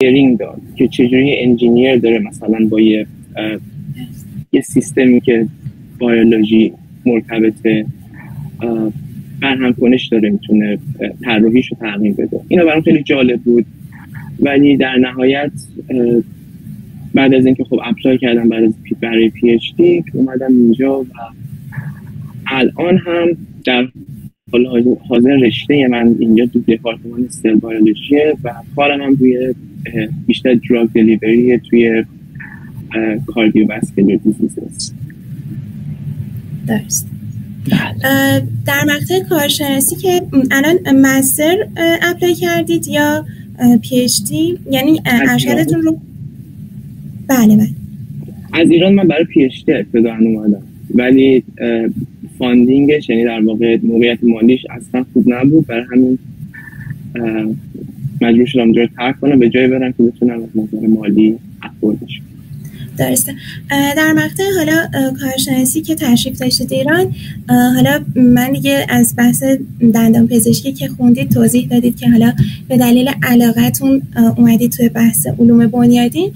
شیرینگ داد که چجوری انجینیر داره مثلا با یه سیستمی که بیولوژی مرتبطه برهم کنش داره میتونه طراحیشو تغییر بده. اینا برام خیلی جالب بود، ولی در نهایت بعد از اینکه خب اپلای کردم برای پی اچ دی اومدم اینجا و الان هم در حال حاضر رشته من اینجا تو دپارتمان سل بیولوژیه و کارم هم روی بیشتر دراگ دلیوری توی کاردیوواسکولار دیزیزز. درست. در مقطع کارشناسی که الان مستر اپلای کردید یا پی اچ دی، یعنی ارشدتون رو؟ بله. از ایران من برای پی اچ دی ابتداً اومدم، ولی فاندینگش یعنی در واقع موقعیت مالیش اصلا خوب نبود، برای همین مجبور شدم اونجا رو ترک کنم به جای برم که بتونم از نظر مالی افوردش. درسته. در مقطع حالا کارشناسی که تشریف داشتید ایران، حالا من دیگه از بحث دندان پزشکی که خوندید توضیح دادید که حالا به دلیل علاقتون اومدید توی بحث علوم بنیادین.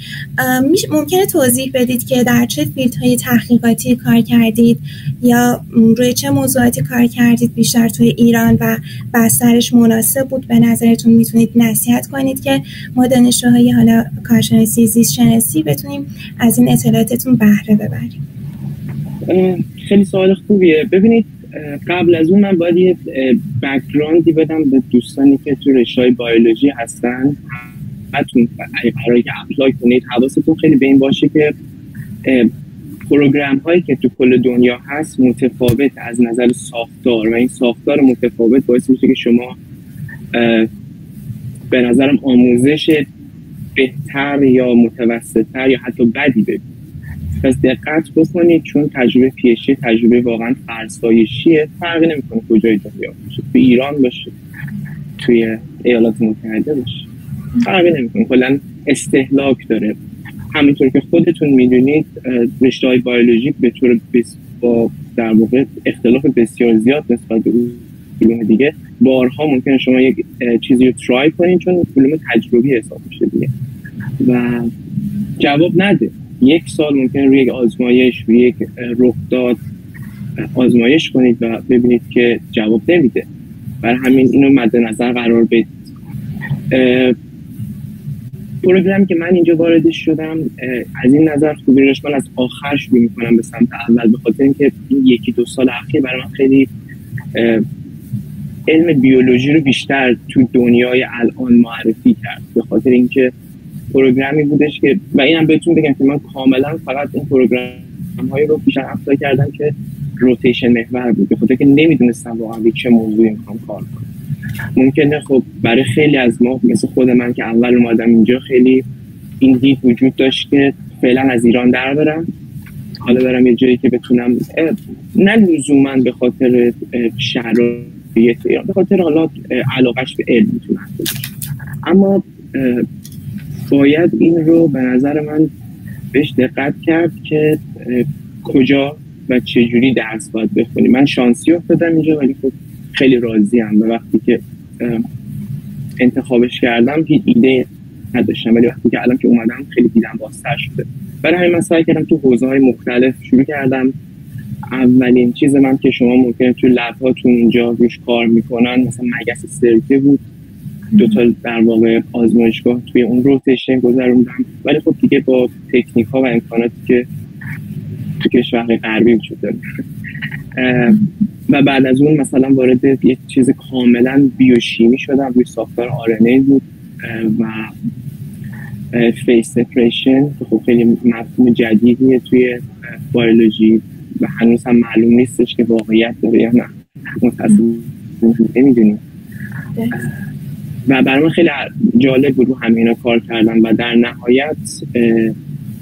ممکنه توضیح بدید که در چه فیلدهای تحقیقاتی کار کردید یا روی چه موضوعاتی کار کردید بیشتر توی ایران و بسترش مناسب بود به نظرتون؟ میتونید نصیحت کنید که ما دانشجوهای حالا کارشناسی زیست شناسی بتونیم از این اطلاعاتتون بهره ببریم. خیلی سوال خوبیه. ببینید قبل از اون من باید یه بک‌گراندی بدم به دوستانی که تو رشته‌های بیولوژی هستن. حتما برای که اپلای کنید حواستون خیلی به این باشه که پروگرام هایی که تو کل دنیا هست متفاوت از نظر ساختار و این ساختار متفاوت باعث میشه که شما به نظرم آموزش بهتر یا متوسط‌تر یا حتی بدی ببینید. پس دقت بکنید، چون تجربه پی اچ دی تجربه واقعا فرسایشیه، فرقی نمیکنه کجای دنیا باشه، تو ایران باشه توی ایالات متحده باشه، فرقی نمیکنه، کلا استهلاک داره. همینطور که خودتون میدونید رشته‌های بیولوژیک به طور با در واقع اختلاف بسیار زیاد نسبت به علوم دیگه بارها ممکنه شما یک چیزی رو ترای کنید چون علوم تجربی حساب میشه دیگه و جواب نده. یک سال ممکنه روی یک آزمایش روی یک رخداد آزمایش کنید و ببینید که جواب نمیده. برای همین اینو مد نظر قرار بدید. پروگرامی که من اینجا واردش شدم از این نظر خوبی روش من از آخر شروع میکنم به سمت اول، به خاطر اینکه این یکی دو سال اخیر برای من خیلی علم بیولوژی رو بیشتر تو دنیای الان معرفی کرد، به خاطر اینکه پروگرامی بودش که و اینم بهتون بگم که من کاملا فقط این پروگرام‌های رو بیشتر اپلای کردم که روتیشن محور بود، به خاطر که نمیدونستم واقعا چه موضوعی میخوام کار کنم. ممکنه خب برای خیلی از ما مثل خود من که اول اومدم اینجا خیلی این دید وجود داشت که فعلا از ایران در برم، حالا برم یه جایی که بتونم نه لزوما به خاطر شرایط ایران، به خاطر حالا علاقش به علم میتونم باشه. اما باید این رو به نظر من بهش دقت کرد که کجا و چجوری درس باید بخونی. من شانسی افتادم اینجا ولی خب خیلی راضیم و وقتی که انتخابش کردم هیچ ایده نداشتم، ولی وقتی که الان که اومدم خیلی دیدم بازتر شده. برای همین من سعی کردم تو حوزه‌های مختلف شروع کردم. اولین چیز من که شما ممکنه تو لب هاتون اینجا روش کار میکنن مثلا مگس سرکه بود، 2 تا در واقع آزمایشگاه توی اون روتیشن گذروندم، ولی خب دیگه با تکنیک ها و امکاناتی که تو کشور غربی وجود داره و بعد از اون مثلا وارد یک چیز کاملا بیوشیمی شدم، روی ساختار RNA بود و فیس سپریشن که خب خیلی مفهوم جدیدیه توی بیولوژی و هنوز هم معلوم نیستش که واقعیت داره یا نه، متأسفانه نمیدونیم و برای من خیلی جالب بود رو همینا کار کردم و در نهایت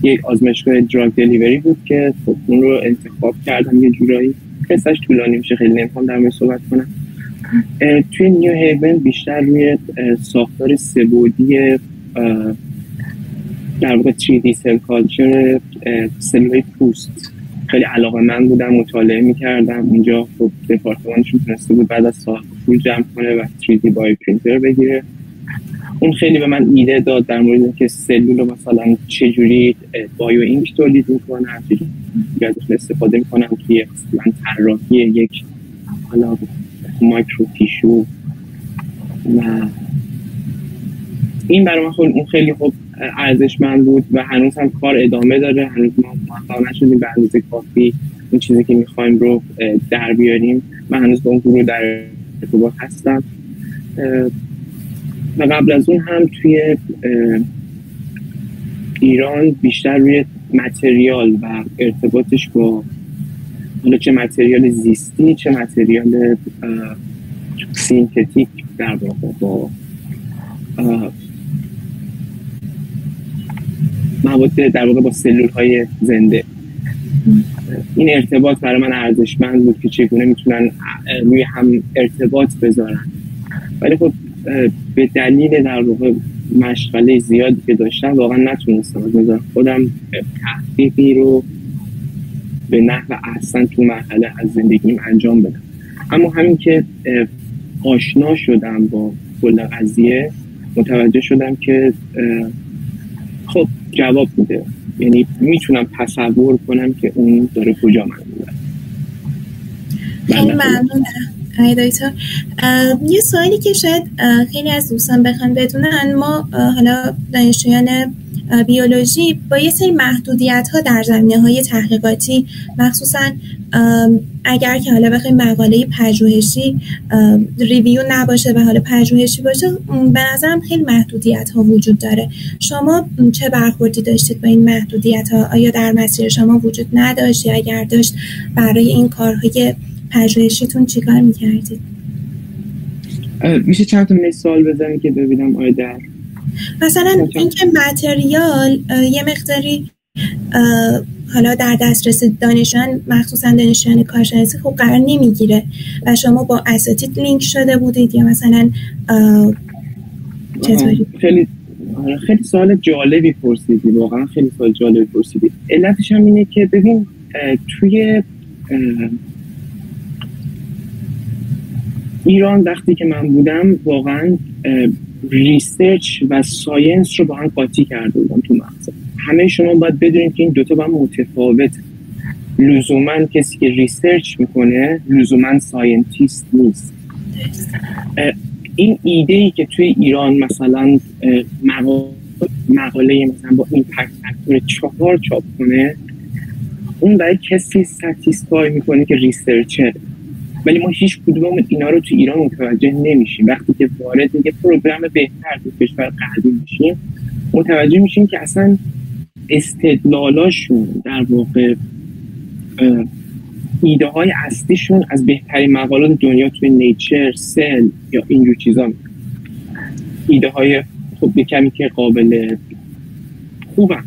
یک آزمایشگاه دراگ دلیوری بود که خب اون رو انتخاب کردم. یه جورایی قصهش طولانی میشه، خیلی نمیخوام در مورد صحبت کنم. توی نیو هیون بیشتر روی ساختار سه‌بعدی در واقع 3D سل کالچر سلولای پوست خیلی علاقه‌مند بودم، مطالعه می‌کردم. اینجا خب دپارتمانشون تونسته بود بعد از سال پول جمع کنه و 3D بای پرینتر بگیره. اون خیلی به من ایده داد در مورد اینکه سلول رو مثلا چجوری بایو اینک تولید میکنن، چجوری ازش استفاده میکنن که مثلا طراحی یک حالا مایکرو تیشو. و این برای من اون خیلی خوب ارزشمند بود و هنوز هم کار ادامه داره. هنوز ما موفق نشدیم به اندازه کافی اون چیزی که میخوایم رو در بیاریم. من هنوز با اون گروه در ارتباط هستم و قبل از اون هم توی ایران بیشتر روی متریال و ارتباطش با حالا چه متریال زیستی چه متریال سینتتیک در واقع با مواد در واقع با سلول های زنده، این ارتباط برای من ارزشمند بود که چگونه میتونن روی هم ارتباط بذارن. ولی خب به دلیل در واقع مشغله زیادی که داشتم واقعا نتونستم از نظر خودم تحقیقی رو به نحو احسن تو مرحله از زندگیم انجام بدم. اما همین که آشنا شدم با کل قضیه متوجه شدم که خب جواب میده، یعنی میتونم تصور کنم که اون داره کجا من میبره. خیلی ممنونم آقای دکتر. یه سوالی که شاید خیلی از دوستان بخوان بدونن، ما حالا دانشجویان بیولوژی با یه سری محدودیت‌ها در زمینه‌های تحقیقاتی، مخصوصاً اگر که حالا بخوایم مقاله پژوهشی ریویو نباشه و حالا پژوهشی باشه، به نظرم خیلی محدودیت‌ها وجود داره. شما چه برخوردی داشتید با این محدودیت‌ها؟ آیا در مسیر شما وجود نداشت یا اگر داشت برای این کارهای پژوهشیتون چیکار می‌کردید؟ میشه چند تا مثال بزنی که ببینم آیا در مثلا اینکه متریال یه مقداری حالا در دسترس دانشجویان، مخصوصا دانشجویان کارشناسی، خب قرار نمیگیره و شما با اساتید لینک شده بودید یا مثلا چطوری؟ خیلی سوال جالبی پرسیدی، واقعا خیلی سوال جالبی پرسیدی. علتش هم اینه که ببین توی ایران وقتی که من بودم واقعا ریسرچ و ساینس رو با هم قاطی کرده بودم تو مغزم. همه شما باید بدونید که این دوتا با هم متفاوته. لزوما کسی که ریسرچ میکنه لزوما ساینتیست نیست. این ایده‌ای که توی ایران مثلا مقاله مثلا با ایمپکت فاکتور 4 چاپ کنه، اون برای کسی ساتیسفای میکنه که ریسرچر، ولی ما هیچ کدوم اینا رو تو ایران متوجه نمیشیم. وقتی که وارد یه پروگرام بهتر تو کشور قدیم میشیم متوجه میشیم که اصلا استدلالاشون در واقع ایده های اصلیشون از بهترین مقالات دنیا توی نیچر، سل یا اینجور چیزا میاد. ایده های خب یه کمی که قابل خوبن،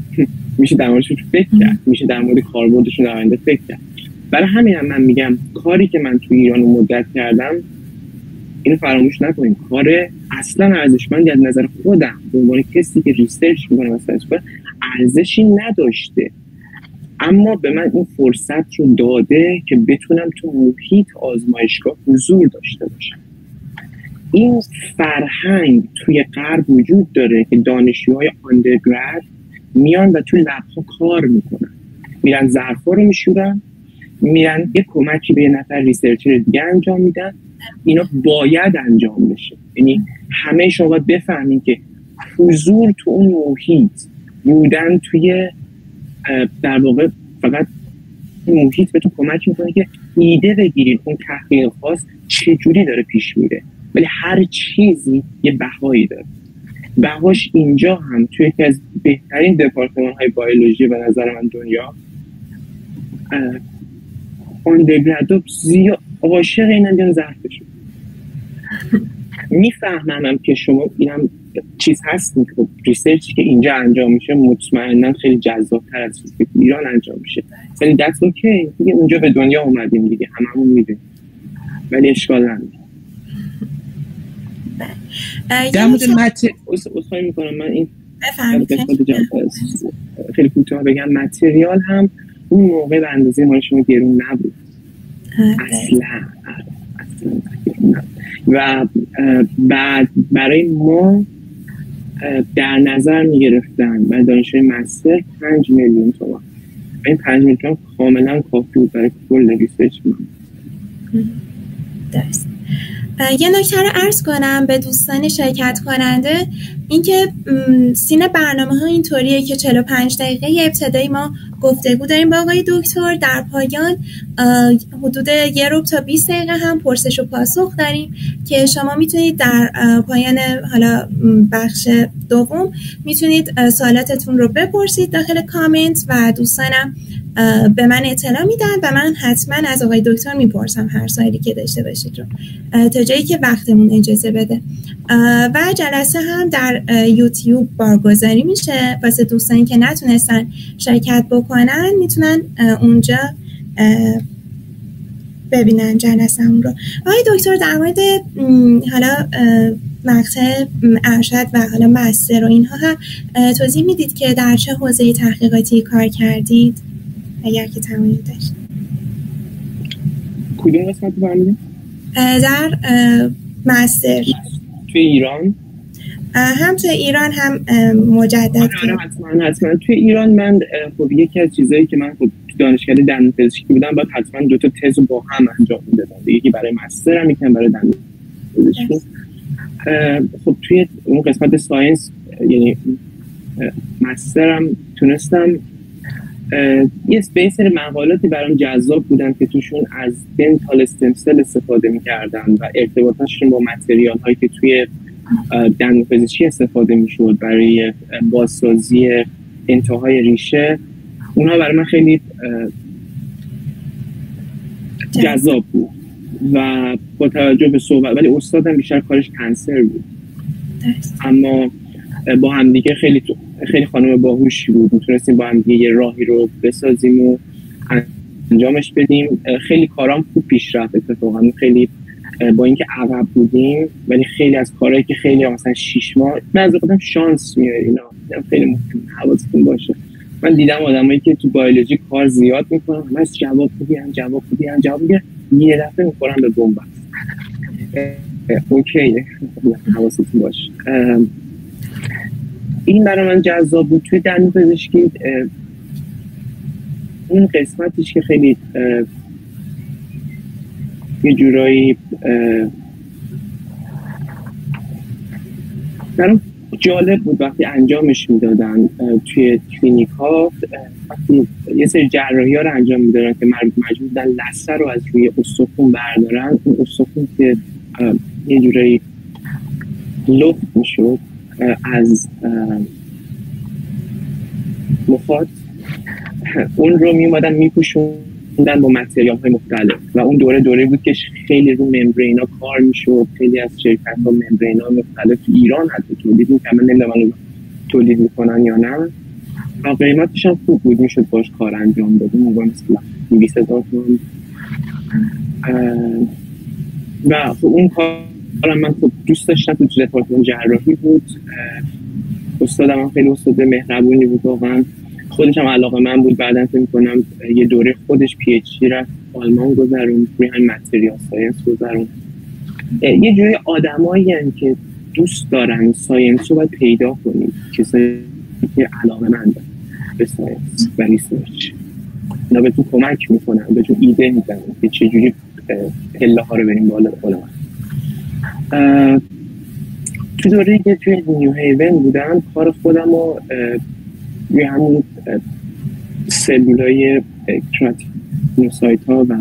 میشه در موردشون فکر کرد، میشه در مورد کاربردشون در آینده فکر کرد. برای همین هم من میگم کاری که من توی ایران مدت کردم، اینو فراموش نکنیم، کار اصلا ارزشمندی از نظر خودم به عنوان کسی که ریسرچ میکنه مثلا ارزشی نداشته، اما به من این فرصت رو داده که بتونم تو محیط آزمایشگاه حضور داشته باشم. این فرهنگ توی غرب وجود داره که دانشجوهای آندرگراد میان و توی لب‌ها کار میکنن، میرن ظرفا رو میشورن، میرن یه کمکی به یه نفر ریسرچر دیگه انجام میدن. اینا باید انجام بشه. یعنی همه شما باید بفهمین که حضور تو اون محیط بودن توی در واقع فقط محیط به تو کمک میکنه که ایده بگیرید اون تحقیق خاص چجوری داره پیش میره. ولی هر چیزی یه بهایی داره. بهاش اینجا هم توی یکی از بهترین دپارتمان های بیولوژی به نظر من دنیا، آندرگراد زیاد عاشق این اندیان ظرفشون. میفهمم که شما اینم چیز هست که ریسرچی که اینجا انجام میشه مطمئنا خیلی جذاب‌تر از چیزی که ایران انجام میشه. ولی that's okay، دیگه اونجا به دنیا اومدیم دیگه، هممون میدونیم، ولی اشکال نداره. در مورد اصخایی میکنم من این خیلی کوتاه بگم، متریال هم اون موقع به اندازه مال شما گرون نبود اصلا و بعد برای ما در نظر میگرفتن و دانشجوی مستر 5 میلیون تومان. این 5 میلیون تومان کاملا کافی بود برای کل ریسرچ من. درست. یه نکته رو عرض کنم به دوستان شرکت کننده، اینکه سین برنامه‌ها اینطوریه که 45 دقیقه ابتدایی ما گفتگو داریم با آقای دکتر، در پایان حدود 1 ربع تا 20 دقیقه هم پرسش و پاسخ داریم که شما میتونید در پایان حالا بخش دوم میتونید سوالاتتون رو بپرسید داخل کامنت و دوستانم به من اطلاع میدن و من حتما از آقای دکتر میپرسم هر سوالی که داشته باشید رو تا جایی که وقتمون اجازه بده. و جلسه هم در یوتیوب بارگذاری میشه واسه دوستانی که نتونستن شرکت بکنن، میتونن اونجا ببینن جلسه هم رو. آقای دکتر در مورد حالا مقطع ارشد و حالا مستر و اینها هم توضیح میدید که در چه حوزه تحقیقاتی کار کردید اگر که تمایل داشت؟ کدوم قسمت فهمیدید؟ در مستر توی ایران؟ هم توی ایران هم مجدد. حتما توی ایران من خب یکی از چیزایی که من خب دانشکده دندانپزشکی بودم باید حتما 2 تا تز با هم انجام میدادم، یکی برای مسترم یکی برای دندانپزشکی. خب توی اون قسمت ساینس یعنی مسترم تونستم یه سری مقالاتی برام جذاب بودن که توشون از دنتال استم سل استفاده می‌کردن و ارتباطاتشون با متریال هایی که توی دندانپزشکی استفاده می‌شد برای بازسازی انتهای ریشه. اونها برای من خیلی جذاب بود و با توجه به صحبت، ولی استادم بیشتر کارش کنسر بود، اما با هم دیگه خیلی خانم باهوشی بود، میتونستیم با هم دیگه یه راهی رو بسازیم و انجامش بدیم. خیلی کارام خوب پیش رفت اتفاقا، خیلی با اینکه عقب بودیم ولی خیلی از کارهایی که خیلی مثلا 6 ماه من از خودم شانس میاره، اینا خیلی مهمه حواستون باشه. من دیدم آدمایی که تو بیولوژی کار زیاد میکنن، من از جواب میگه یه دفعه میخورم به بنبست. اوکی حواستون باشه. این برای من جذاب بود. توی دندانپزشکی اون قسمتش که خیلی یه جورایی برام جالب بود وقتی انجامش میدادن توی کلینیک ها، وقتی یه سری جراحی ها رو انجام میدادن که مجبور بودن لثه رو از روی استخون بردارن، اون استخون که یه جورایی لفت میشد از مخاط، اون رو میومدن میپوشوندن با متریال های مختلف و اون دوره بود که خیلی رو ممبرینا کار میشد. خیلی از شرکت ها ممبرینا مختلف ایران حتی تولید میکنن، من نمیدونم تولید میکنن یا نه، و قیمتش هم خوب بود، میشد باش کار انجام داد. موقع مثلا 200,000 تومان و خب اون کار من خب دوست داشتم. تو دپارتمان جراحی بود، استادم هم خیلی استاد مهربونی بود واقعا، خودش هم علاقه من بود. بعداً فکر می‌کنم یه دوره خودش پی اچ دی رفت آلمان گذرون، روی همین متریال ساینس گذرون. یه جوری آدمایی هستن که دوست دارن ساینس رو باید پیدا کنید، کسایی که علاقه‌مندن به ساینس و ریسرچ، اینا بهتون کمک میکنن، بهتون ایده میدن که چجوری پله ها رو بریم بالا. تو دوره‌ای که توی نیو هیون بودم کار خودم رو روی همون سلولای کراتینوسایت ها و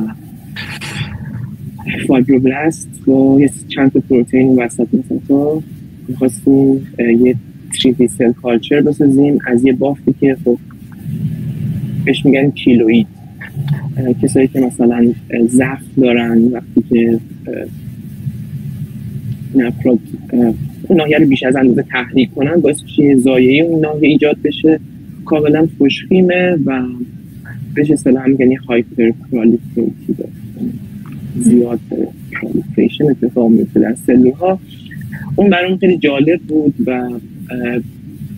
فایبروبلاست با چند تا پروتئین وسط مثلا می‌خواستیم یه 3D سل کالچر بسازیم از یه بافتی که خب بهش میگن کیلوئید. کسایی که مثلا زخم دارن وقتی که افراد اون ناحیه رو بیش از اندازه تحریک کنن باعث میشه زایعه اون ناحیه ایجاد بشه، کاملا خوشخیمه و بهش اصطلاحاً میگن هایپر پرالیفریتیو، زیاد پرالیفریشن اتفاق میفته در سلول‌ها. اون برام خیلی جالب بود و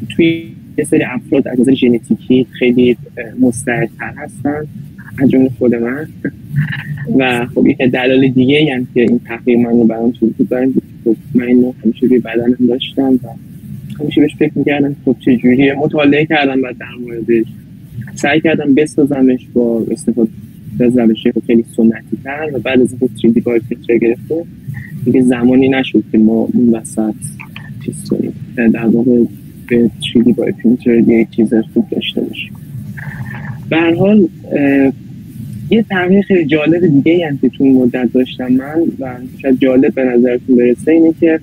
توی یه سری افراد از نظر ژنتیکی خیلی مستعدتر هستن از جمله خود من و خب یک دلایل دیگه هم که این تحقیق من رو برام شروع کردن بود. خب من اینو همیشه روی بدنم داشتم و همیشه بهش فکر میکردم خب چجوریه، مطالعه کردم بعد در موردش، سعی کردم بسازمش با استفاده از روش خیلی سنتی تر و بعد از اینکه 3D بای پرینتر گرفتم دیگه زمانی نشد که ما اون وسط چیز کنیم، در واقع به 3D بای پرینتر یک چیز خوب داشته باشیم. به هر حال یه تغییر خیلی جالب دیگه هم که تو این مدت داشتم من و شاید جالب به نظرتون برسه اینه که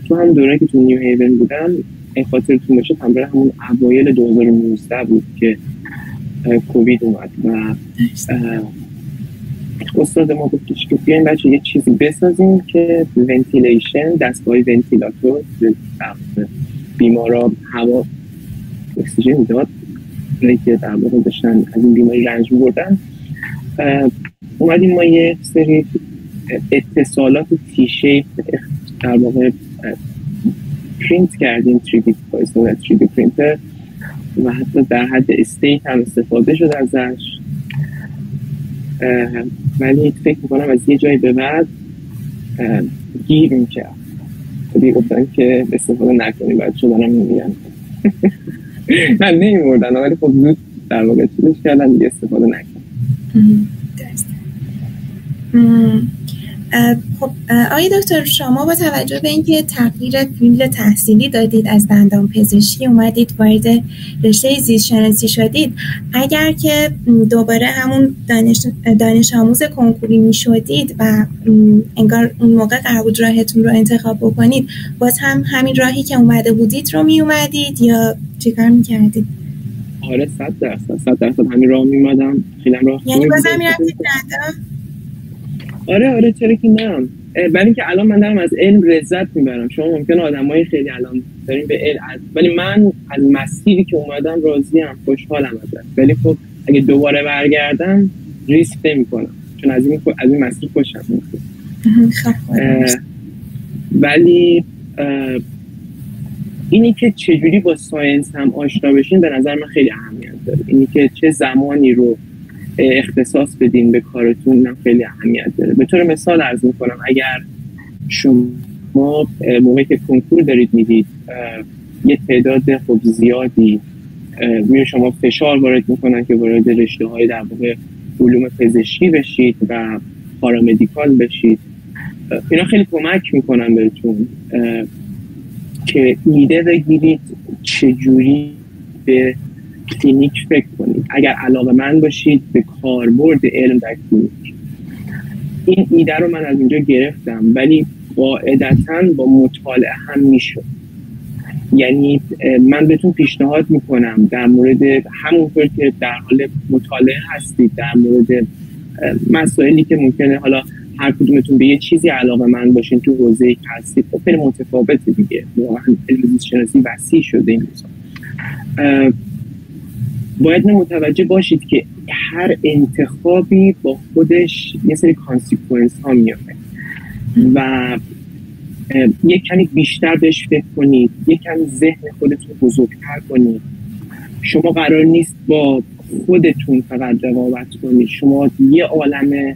تو هم دوره که تو نیو هیون بودم، این خاطرتون باشه تمام همون اوایل 2019 بود که کووید اومد و استاد ما گفتش که بیاین بچه یه چیزی بسازیم که ونتیلیشن، دستگاه ونتیلاتور بیمارا هوا اکسیژن میداد که در واقع داشتن از این بیماری رنج می‌بردن. اومدیم ما یه سری اتصالات تی شیپ در واقع پرینت کردیم 3D با استفاده 3D پرینتر و حتی در حد استیت هم استفاده شد ازش، ولی فکر میکنم از یه جایی به بعد گیر میکرد، خیلی گفتن که استفاده نکنیم بعد شدنم میگن من نمیموردن ولی خب زود در واقع چیزش کردن دیگه استفاده نکنیم. خب آقای دکتر، شما با توجه به اینکه تغییر فیلد تحصیلی دادید، از دندان پزشکی اومدید وارد رشته زیست شناسی شدید، اگر که دوباره همون دانش آموز کنکوری می شدید و انگار اون موقع قرار بود راهتون رو انتخاب بکنید، باز هم همین راهی که اومده بودید رو می اومدید یا چیکار می کردید؟ آره 100% همین راه می اومدم. خیلی راه یعنی بازم می رفتید دندان؟ آره چرا که نه، برای اینکه الان من دارم از علم لذت میبرم. شما ممکنه آدمای خیلی الان دارین به علم ولی من از مسیری که اومدم راضیم، خوشحالم ازش، ولی خب اگه دوباره برگردم ریسک نمیکنم چون از این مسیر خوشم میاد. ولی اینی که چجوری با ساینس هم آشنا بشین به نظر من خیلی اهمیت داره. اینی که چه زمانی رو اختصاص بدین به کارتون هم خیلی اهمیت داره. به طور مثال عرض میکنم اگر شما موقعی که کنکور دارید میدید یه تعداد خب زیادی روی شما فشار وارد میکنن که وارد رشته های در واقع علوم پزشکی بشید و پارامدیکال بشید، اینا خیلی کمک میکنن بهتون که ایده بگیرید چجوری به کلینیک فکر کنید. اگر علاقه‌مند باشید به کاربرد علم در کلینیک، این ایده رو من از اینجا گرفتم، ولی قاعدتاً با مطالعه هم میشه. یعنی من بهتون پیشنهاد میکنم در مورد همونطور که در حال مطالعه هستید در مورد مسائلی که ممکنه حالا هر کدومتون به یه چیزی علاقه‌مند باشین تو حوزه‌ای که هستید، خب خیلی متفاوته دیگه، واقعا علم زیست شناسی وسیع شده این روزا. باید متوجه باشید که هر انتخابی با خودش یه سری کانسیکوئنس ها میاره و یک کمی بیشتر بهش فکر کنید، یک کمی ذهن خودتون بزرگتر کنید. شما قرار نیست با خودتون فقط رقابت کنید، شما یه عالمه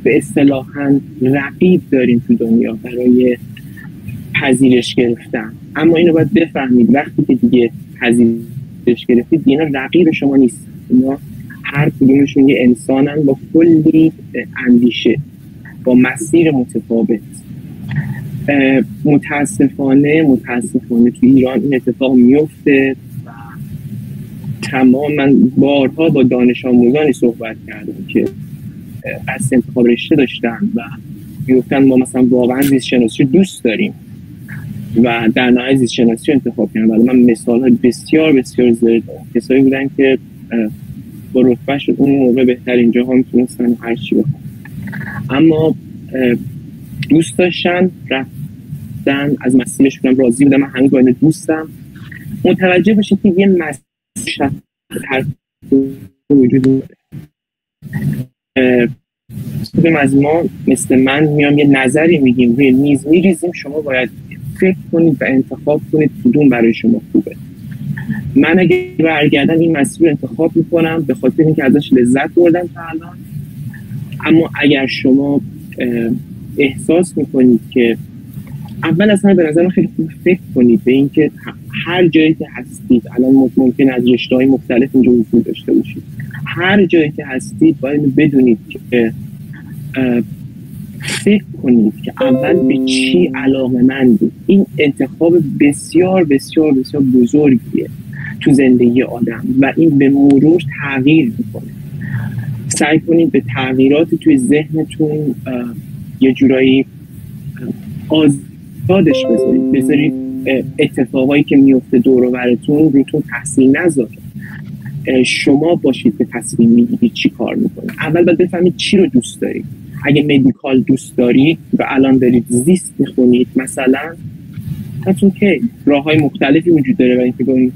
به اصطلاحاً رقیب دارین تو دنیا برای پذیرش گرفتن، اما اینو باید بفهمید وقتی که دیگه پذیرش گرفتید اینا رقیب شما نیست، اینا هر کدومشون یه انسانن با کلی اندیشه، با مسیر متفاوت. متاسفانه تو ایران این اتفاق میفته و تمام من بارها با دانش آموزانی صحبت کردم که از انتخاب رشته داشتن و میگفتن ما مثلا واقعا زیست شناسی دوست داریم و در نهایت زیست شناسی رو انتخاب کردن. ولی من مثال‌های بسیار بسیار زیاد دارم، کسایی بودن که با رتبهش اون موقع بهترین جاها میتونستن هر چی بخوان، اما دوست داشتن، رفتن، از مسیرشون هم راضی بودن. من همین دوستم. متوجه باشید که یه مسیر هر وجود داره. کدوم از ما مثل من میام یه نظری میگیم روی میز میریزیم، شما باید فکر کنید و انتخاب کنید کدوم برای شما خوبه. من اگه برگردم این مسیر انتخاب میکنم به خاطر اینکه ازش لذت بردم تا الان، اما اگر شما احساس میکنید که اول اصلا به نظر من خیلی خوب فکر کنید به اینکه هر جایی که هستید، الان ممکن از رشته‌های مختلف اینجا حضور داشته باشید، هر جایی که هستید باید بدونید که فکر کنید که اول به چی علاقه‌مندید. این انتخاب بسیار بسیار بسیار بزرگیه تو زندگی آدم و این به مرور تغییر میکنه. سعی کنید به تغییرات توی ذهنتون یه جورایی آزادش بذارید اتفاقایی که میفته دور و براتون روتون تاثیر نذاره. شما باشید که تصمیم میگیرید چی کار میکنید. اول باید بفهمید چی رو دوست دارید. اگه مدیکال دوست دارید و الان دارید زیست میخونید مثلا، that's okay. راههای مختلفی وجود داره برای اینکه به اون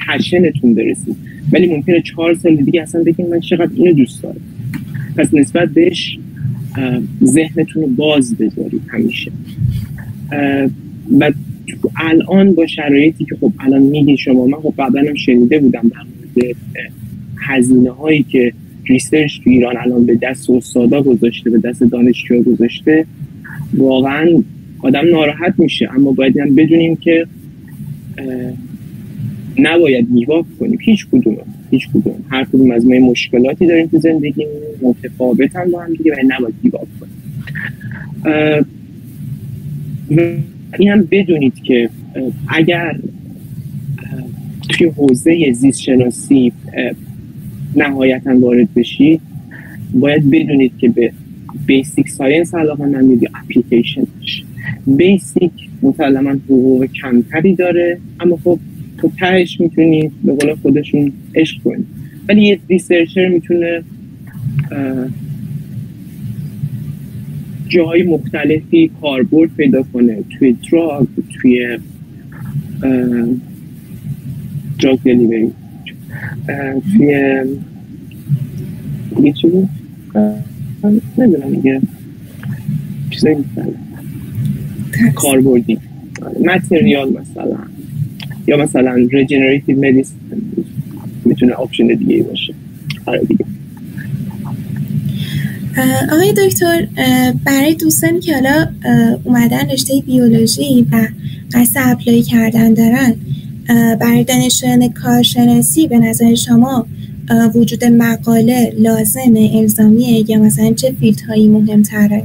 پشنتون برسید، ولی ممکنه 4 سال دیگه اصلا بگید من چقدر اینو دوست دارم. پس نسبت بهش ذهنتون رو باز بذارید همیشه. و الان با شرایطی که خب الان میگی شما، من خب قبلا هم شنیده بودم در مورد هزینه هایی که ریسرچ تو ایران الان به دست استادا گذاشته، به دست دانشجوها گذاشته، واقعا آدم ناراحت میشه. اما باید هم بدونیم که نباید گیواب کنیم. هیچ کدوم هر کدوم از ما مشکلاتی داریم تو زندگی، متفاوت هم با هم دیگه، و نباید گیواب کنیم. این هم بدونید که اگر توی حوزه زیست شناسی نهایتاً وارد بشید، باید بدونید که به بیسیک ساینس علاقه‌مندید یا اپلیکیشنش. بیسیک مسلماً حقوق کمتری داره، اما خب تو تهش میتونید به قول خودشون عشق کنید. ولی یه ریسرچر میتونه جاهای مختلفی کاربرد پیدا کنه، توی دراگ، توی دراگ دلیوری، توی یه چی بود؟ نمیدونم دیگه، چیزایی مثلا کاربردی متریال مثلا، یا مثلا ریجنریتیو مدیسن میتونه آپشن دیگه باشه. آره دیگه. آقای دکتر، برای دوستانی که حالا اومدن رشته بیولوژی و قصد اپلای کردن دارن، برای دانشجویان کارشناسی به نظر شما وجود مقاله لازمه، الزامیه، یا مثلا چه فیلدهایی مهمتره؟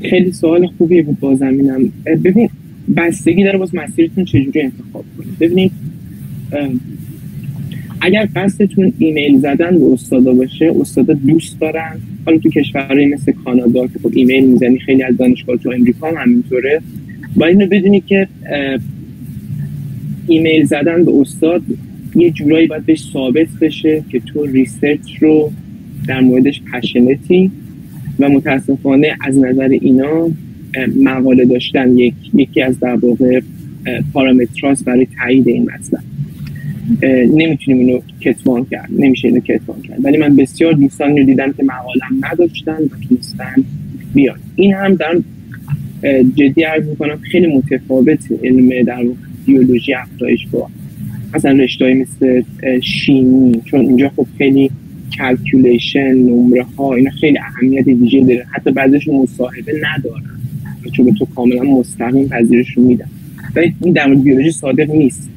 خیلی سوال خوبیه بود بازمینم. ببین بستگی داره باز مسیرتون چجوری انتخاب کنید. ببینید اگر قصدتون ایمیل زدن به استادا باشه، استادا دوست دارن. حالا تو کشورهای مثل کانادا که خب ایمیل میزنی، خیلی از دانشگاه تو امریکا هم همینطوره، باید اینو بدونی که ایمیل زدن به استاد یه جورایی باید بهش ثابت بشه که تو ریسرچ رو در موردش پشنتی و متاسفانه از نظر اینا مقاله داشتن یکی از در واقع پارامتراست برای تایید این مطلب. نمیتونیم اینو کتمان کرد، نمیشه اینو کتمان کرد، ولی من بسیار دوستان رو دیدم که مقالم نداشتن و تونستن بیان. این هم در جدی عرض میکنم خیلی متفاوت علم در بیولوژی افزایش با مثلا رشته‌ای مثل شیمی، چون اینجا خب خیلی کلکولیشن، نمره ها، اینا خیلی اهمیت ویژه داره. حتی بعضیشون مصاحبه ندارن چون به تو کاملا مستقیم پذیرش رو میدن. ولی این در مورد بیولوژی صادق نیست.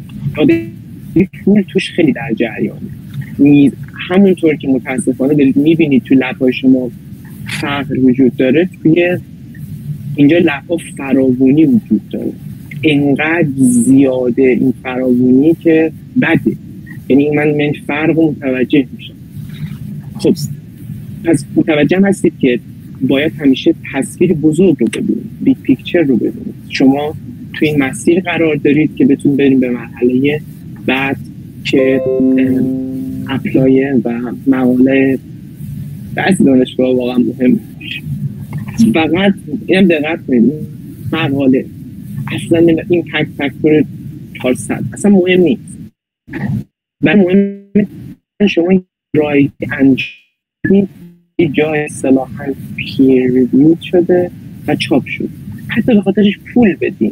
پول توش خیلی در جریانه. همونطور که متاسفانه دارید میبینید تو لب‌های شما فقر وجود داره، توی اینجا لب‌ها فراوانی وجود داره. اینقدر زیاده این فراوانی که بده. یعنی من فرق رو متوجه میشم. خب پس متوجه هستید که باید همیشه تصویر بزرگ رو ببینید، بیگ پیکچر رو ببینید. شما توی این مسیر قرار دارید که بتون بریم به مرحله بعد که اپلای و مقاله. بعضی دانشگاه واقعا مهم میشه. فقط اینم دقت کنید، مقاله اصلا این تک فاکتور 400 اصلا مهم نیست. و مهم شما رایت انجام جای اصطلاحاً پیر ریویو شده و چاپ شد، حتی به خاطرش پول بدین،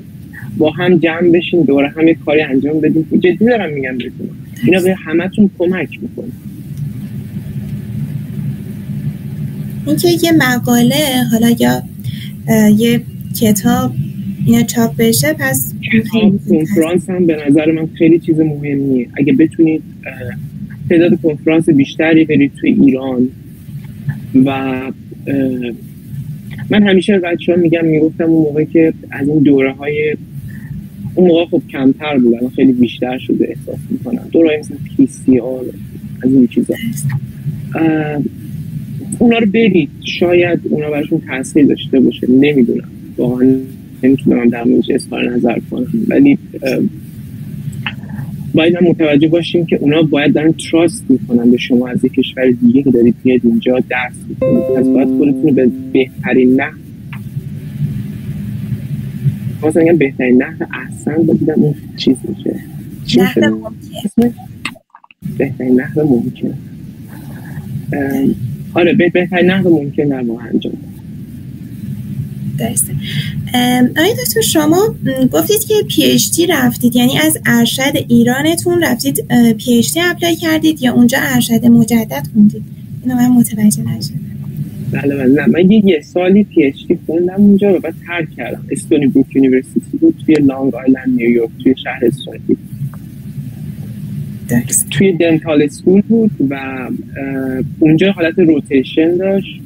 با هم جمع بشین دوره هم یک کاری انجام بدین. جدی دارم میگم بهتون، اینا به همتون کمک میکنه. اینکه یه مقاله حالا یا یه کتاب اینا چاپ بشه، پس کتاب کنفرانس هم به نظر من خیلی چیز مهمیه. اگه بتونید تعداد کنفرانس بیشتری برید توی ایران و من همیشه بچه‌ها میگفتم اون موقع که از این دوره‌های اون موقع خب کمتر بود، الان خیلی بیشتر شده احساس میکنم، دوره‌های مثل PCR از این چیزا، اونا رو برید، شاید اونا براشون تاثیر داشته باشه، نمیدونم واقعا، نمیتونم در موردش اظهار نظر کنم، ولی باید هم متوجه باشیم که اونا باید دارن تراست میکنن به شما از یک کشور دیگه که دارید بیاد اینجا درس میکنید، پس باید خودتون رو به بهترین نحو، مثلا میگم بهترین نحو احسن بودم اون چیز میشه نحو ممکن، بهترین نحو ممکن، آره بهترین نحو ممکن در واقع انجام. درسته. آقای دکتر شما گفتید که PhD رفتید، یعنی از ارشد ایرانتون رفتید PhD اپلای کردید یا اونجا ارشد مجدد خوندید؟ اینو من متوجه نشدم. بله نه، من یه سالی PhD خوندم اونجا و بعد ترک کردم. استونی بروک یونیورسیتی بود توی لانگ آیلند نیویورک توی شهر استونی. توی دنتال اسکول بود و اونجا حالت روتیشن داشت.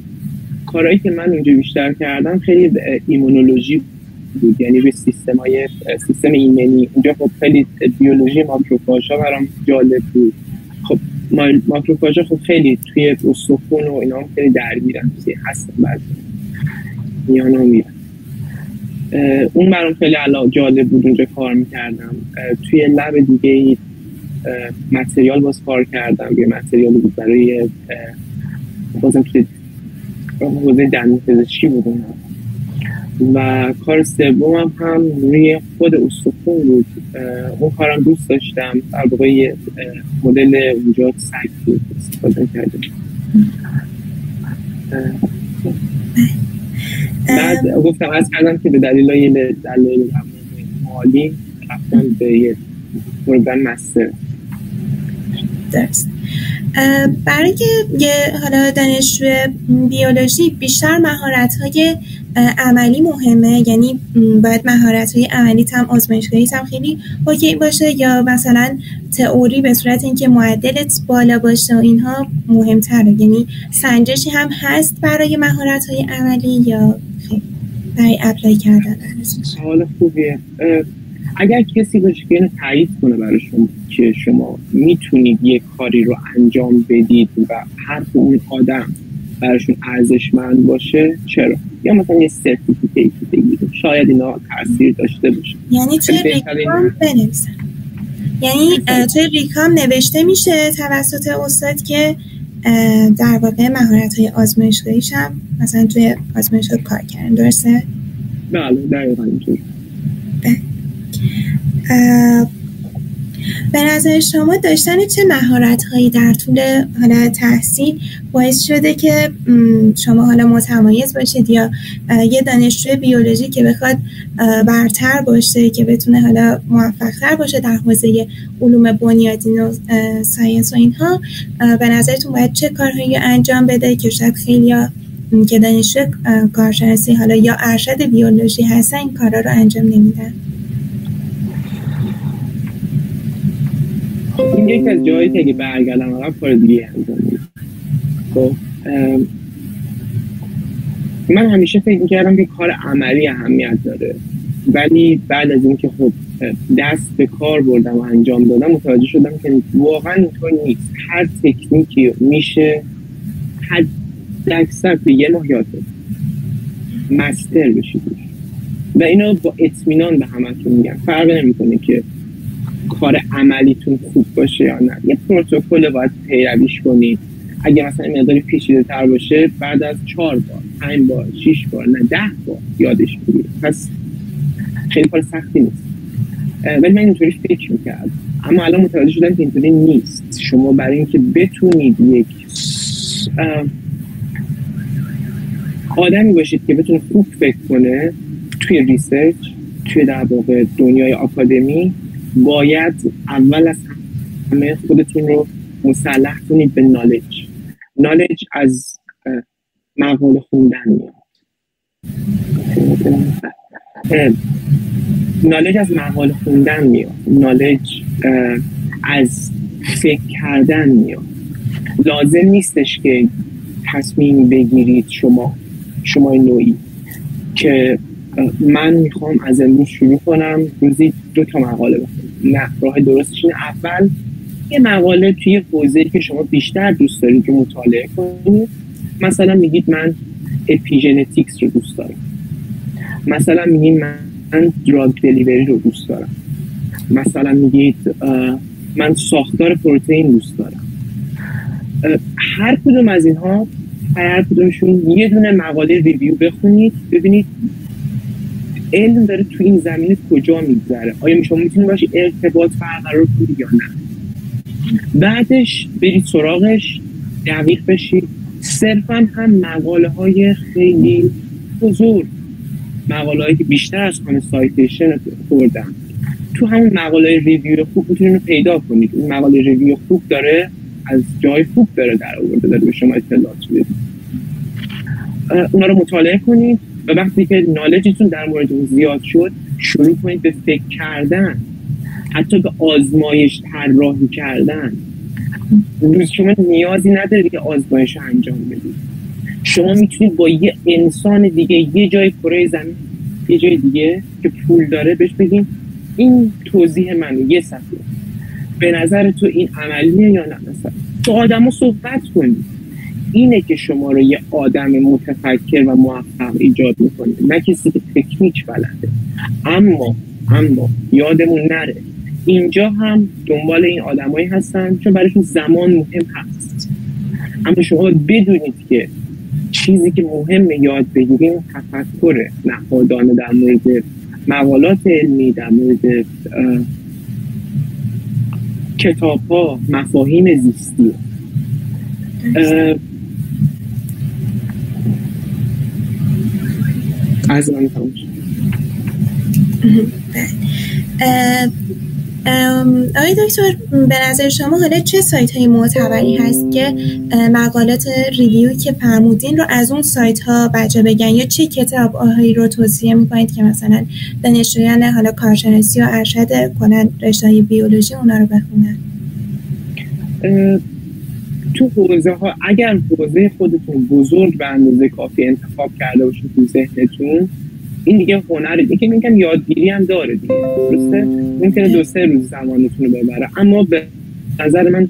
کارهایی که من اونجا بیشتر کردم خیلی ایمونولوژی بود، یعنی روی سیستم ایمنی. اونجا خب خیلی بیولوژی ماکروفاژها برام جالب بود. خب ماکروفاژها خب خیلی توی استخوان و اینا هم خیلی درگیرن، هستن بعد میان و میرن. اون برام خیلی جالب بود، اونجا کار میکردم. توی لب دیگه متریال باز کار کردم، یه متریال بود برای بازم توی حوزه دندون پزشکی بود و کار سومم هم روی خود استخوان بود. اون کارم دوست داشتم، در واقع یه مدل اونجا سگ بود استفاده کردم. بعد گفتم از کردم که به دلیل مالی رفتم به یه پروگرام مستر. درست. برای که یه حالا دانشجو بیولوژی بیشتر مهارت‌های عملی مهمه، یعنی باید مهارت‌های عملی هم آزمایشگاهی هم خیلی اوکی باشه، یا مثلا تئوری به صورت اینکه معدلت بالا باشه و اینها مهم‌تره، یعنی سنجشی هم هست برای مهارت‌های عملی یا خیلی برای اپلای کردن؟ سوال خوبیه. اگر کسی باشه که اینو تایید کنه برای شما که شما میتونید یک کاری رو انجام بدید و حرف اون آدم براشون ارزشمند باشه، چرا؟ یا مثلا یه سرتیفیکیت بگیرید، شاید اینا تاثیر داشته باشه. یعنی توی ریکام بنویسن، یعنی توی ریکام نوشته میشه توسط استاد که در واقع مهارت‌های آزمایشگاهیش هم مثلا توی آزمایشگاه کار کردن، درسته؟ بله دقیقاً اینطور. به نظر شما داشتن چه مهارت‌هایی در طول حالا تحصیل باعث شده که شما حالا متمایز باشید، یا یه دانشجوی بیولوژی که بخواد برتر باشه، که بتونه حالا موفق‌تر باشه در حوزه علوم بنیادین و ساینس و اینها، به نظرتون باید چه کارهایی انجام بده که شاید خیلی‌ها که دانشجو کارشناسی حالا یا ارشد بیولوژی هستن این کارا رو انجام نمیدن؟ این یکی از جایی که اگه برگردم آقا کار دیگه انجام میدم. خب من همیشه فکر می‌کردم که کار عملی اهمیت داره، ولی بعد از اینکه خب دست به کار بردم و انجام دادم متوجه شدم که واقعا اینطور نیست. هر تکنیکی میشه حد اکثر به یه ماه یاد بگیرید، مستر بشید و اینو با اطمینان به همتون میگم. فرق نمیکنه که کار عملیتون خوب باشه یا نه، یه پروتکل باید پیرویش کنید. اگه مثلا مقداری پیچیده‌تر باشه بعد از 4 بار 5 بار 6 بار نه 10 بار یادش بگیرید، پس خیلی کار سختی نیست. ولی من اینطوری فکر میکردم، اما الان متوجه شدم که اینطوری نیست. شما برای اینکه بتونید یک آدمی باشید که بتونه خوب فکر کنه توی ریسرچ، توی در واقع دنیای آکادمی، باید اول از همه خودتون رو مسلح کنید به نالج از مقاله خوندن میاد. نالج از مقاله خوندن میاد، نالج از فکر کردن میاد. لازم نیستش که تصمیم بگیرید شما نوعی که من میخوام از امروز شروع کنم روزی 2 مقاله بخونم. نه، راه درستش اینه اول یه مقاله توی حوزه‌ای که شما بیشتر دوست دارید که مطالعه کنید. مثلا میگید من اپیژنتیکس رو دوست دارم، مثلا میگید من دراگ دلیوری رو دوست دارم، مثلا میگید من ساختار پروتئین دوست دارم. هر کدوم از اینها، هر کدومشون یه دونه مقاله ریویو بخونید، ببینید علم داره تو این زمینه کجا میگذره، آیا شما میتونید باشه ارتباط برقرار کنید یا نه. بعدش برید سراغش، دقیق بشید. صرفا هم مقاله های خیلی بزرگ، مقاله هایی که بیشتر از همه سایتیشن خوردن، تو همون مقاله ریویو خوب میتونید رو پیدا کنید. این مقاله ریویو خوب داره از جای خوب داره در آورده، داره به شما اطلاعات میده. اونا رو مطالعه کنید و وقتی که نالجتون در مورد اون زیاد شد، شروع کنید به فکر کردن، حتی به آزمایش طراحی کردن. شما نیازی ندارید که آزمایش انجام بدید. شما میتونید با یه انسان دیگه یه جای کره زمین، یه جای دیگه که پول داره، بهش بگین این توضیح منه، یه صفحه، به نظر تو این عملیه یا نه؟ مثلا تو آدمو صحبت کنید. اینه که شما رو یه آدم متفکر و موفق ایجاد میکنه، نه کسی که تکنیک بلده. اما یادمون نره اینجا هم دنبال این آدمایی هستن چون برایشون زمان مهم هست. اما شما بدونید که چیزی که مهمه یاد بگیریم تفکر نهادانه در مورد مقالات علمی، در مورد کتاب‌ها، مفاهیم زیستی. از من تمام شد. آقای دکتر، به نظر شما حالا چه سایت های معتبری هست که مقالات ریویو که فرمودین رو از اون سایت ها بچه بگن، یا چه کتاب هایی رو توصیه میکنید که مثلا دانشجویان حالا کارشناسی و ارشد کنن رشته های بیولوژی اونا رو بخونن؟ تو حوزه ها اگر حوزه خودتون بزرگ به اندازه کافی انتخاب کرده باشید تو ذهنتون، این دیگه هنره دیگه. میگم یادگیری هم داره دیگه، درسته؟ ممکنه 2-3 روز زمانتون رو ببره، اما به نظر من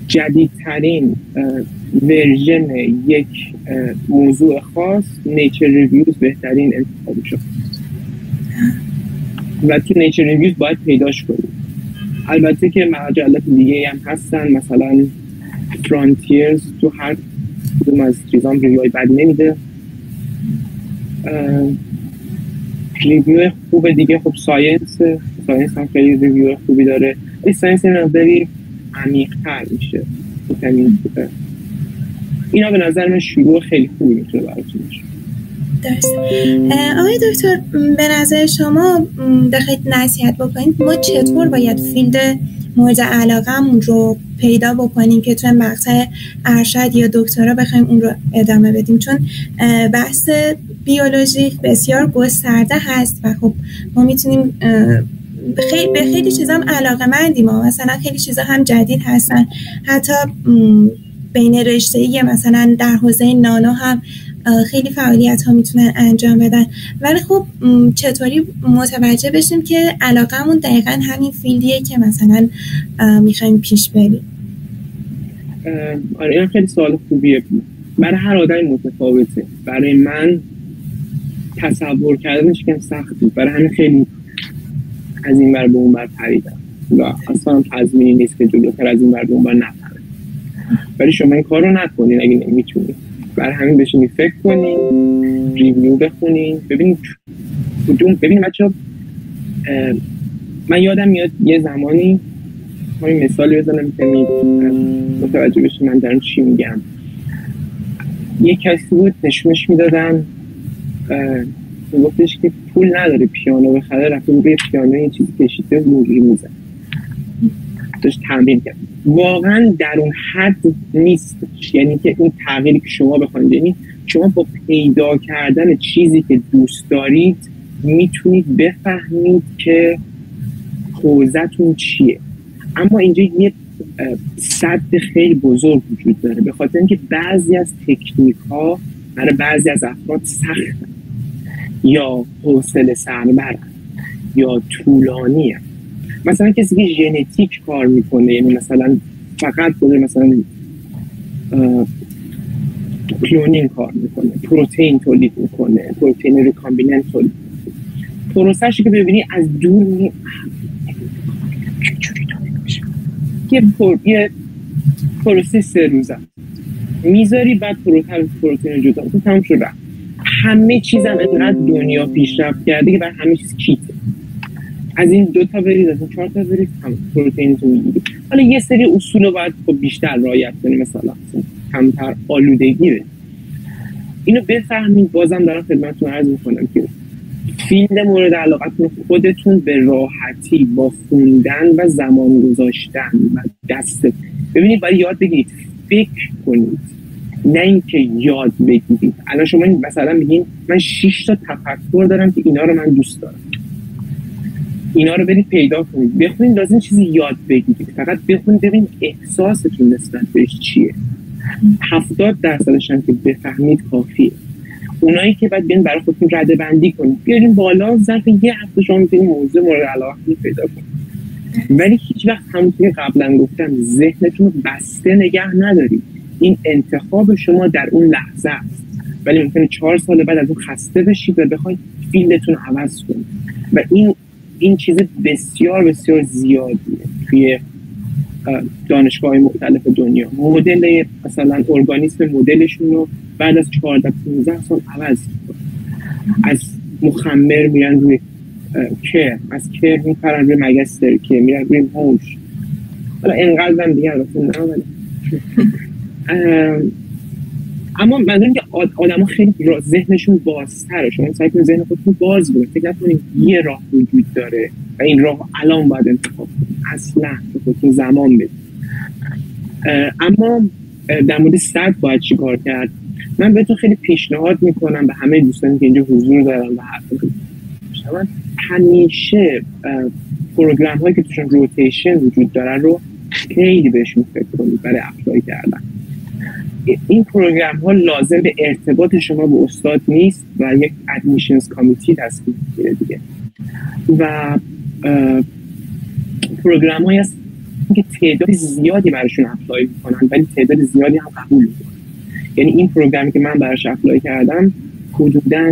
جدیدترین ورژن یک موضوع خاص نیچر ریویوز بهترین انتخاب شد و تو نیچر ریویوز باید پیداش کنید. البته که مجلات دیگه هم هستن، مثلا فرانتیرز تو هر کدوم از چیزام ریویوی بد نمیده. ریویو خوب دیگه خب ساینس هم خیلی ریویو خوبی داره. این ساینس هم بری عمیق‌تر میشه. اینا به نظر من شروع خیلی خوبی میتونه براتون باشه. درست. آقای دکتر، به نظر شما بخواید نصیحت بکنید ما چطور باید فیلد مورد علاقه‌مون رو پیدا بکنیم که توی مقطع ارشد یا دکترا بخوایم اون رو ادامه بدیم؟ چون بحث بیولوژیک بسیار گسترده هست و خب ما میتونیم به خیلی چیزا هم علاقه‌مندیم، مثلا خیلی چیزا هم جدید هستن، حتی بین رشته‌ای مثلا در حوزه نانو هم خیلی فعالیت ها میتونن انجام بدن. ولی خب چطوری متوجه بشیم که علاقمون دقیقا همین فیلدیه که مثلا میخوایم پیش بریم؟ آره این خیلی سوال خوبیه. برای هر آدمی متفاوته. برای من تصور کردنش که سخت بود، برای همین خیلی از این ور به اون ور پریدم و اصلا تضمینی نیست که جلوتر از این ور به اون ور نپرم. ولی شما این کار رو نکنین اگه نمیتونید. برای همین بشینید فکر کنین، ریویو بخونین، ببینید بچه‌ها. من یادم میاد یه زمانی ما این مثالی بزنم که متوجه بشین من دارم چی میگم. یه کسی بود نشونش میدادن، میگفتش که پول نداره پیانو بخره، رفته بود یه پیانو یه چیزی کشیده موجی میزن. داشت تمرین کرد. واقعا در اون حد نیست، یعنی که اون تغییری که شما بخواید، یعنی شما با پیدا کردن چیزی که دوست دارید میتونید بفهمید که حوزتون چیه. اما اینجا یه سد خیلی بزرگ وجود داره، به خاطر اینکه بعضی از تکنیک ها برای بعضی از افراد سختن یا حوصله سربرن یا طولانیه. مثلا کسی که ژنتیک کار میکنه، یعنی مثلا فقط بوده مثلا کلونینگ کار میکنه، پروتئین تولید میکنه، پروتئین ریکامبیننت تولید میکنه، پروسه‌اشو که ببینی از دور یه پروسه 3 روزه میذاری، بعد پروتئین جدا تو تمام شد. همه چیزم انقدر دنیا پیشرفت کرده که برای همه چیز کیته، از این 2 تا برید، از این 4 تا برید، هم پروتئینتون میگیرید. حالا یه سری اصول رو باید بیشتر رعایت کنید، مثلا کمتر آلودگی بدید. اینو بفهمید. بازم دارم خدمتتون عرض میکنم که فیلد مورد علاقتون خودتون به راحتی با خوندن و زمان گذاشتن و دست ببینید، باید یاد بگیرید، فکر کنید، نه اینکه یاد بگیرید. الان شما مثلا بگین من 6 تا تفکر دارم که اینا رو من دوست دارم، اینا رو برید پیدا کنید، بخونید، لازم چیزی یاد بگیرید، فقط بخونید ببین احساستون نسبت بهش چیه. 70% هم که بفهمید کافیه. اونایی که بعد بیان برای خودتون رده بندی کنید، بیارین بالا، ظرف یه هفته شما میتونید موضوع مورد علاقتون پیدا کنید. ولی هیچ وقت همونطور که قبلا گفتم ذهنتون رو بسته نگه ندارید. این انتخاب شما در اون لحظه است، ولی ممکنه 4 سال بعد از اون خسته بشید و بخواید فیلدتون عوض کنید. و این چیز بسیار بسیار زیادیه توی دانشگاه‌های مختلف دنیا. مدل مثلا ارگانیسم مدلشون رو بعد از 14-15 سال عوض می‌کنن. از مخمر میرن روی کرم، از کرم میپرن روی مگستر که میرن روی هوش. حالا اینقدر هم دیگه البته نه، ولی اما منظورم که آدم‌ها خیلی ذهنشون بازتره. شما سعی کنید ذهن خودتون باز کنید، فکر نکنید یه راه وجود داره و این راه الان باید انتخاب کنید. اصلا به خودتون زمان بدید. اما در مورد 100 باید چی کار کرد؟ من بهتون خیلی پیشنهاد میکنم به همه دوستانی که اینجا حضور دارن و حرف میزنن، همیشه پروگرام هایی که توشون روتیشن وجود داره رو خیلی بهشون فکر کنید برای اپلای کردن. این پروگرام ها لازم به ارتباط شما با استاد نیست و یک ادمیشنز کامیتی تصمیم میگیره دیگه. و پروگرام هایی هست که تعداد زیادی براشون اپلای میکنن ولی تعداد زیادی هم قبول میکنن. یعنی این پروگرامی که من براش اپلای کردم حدوداً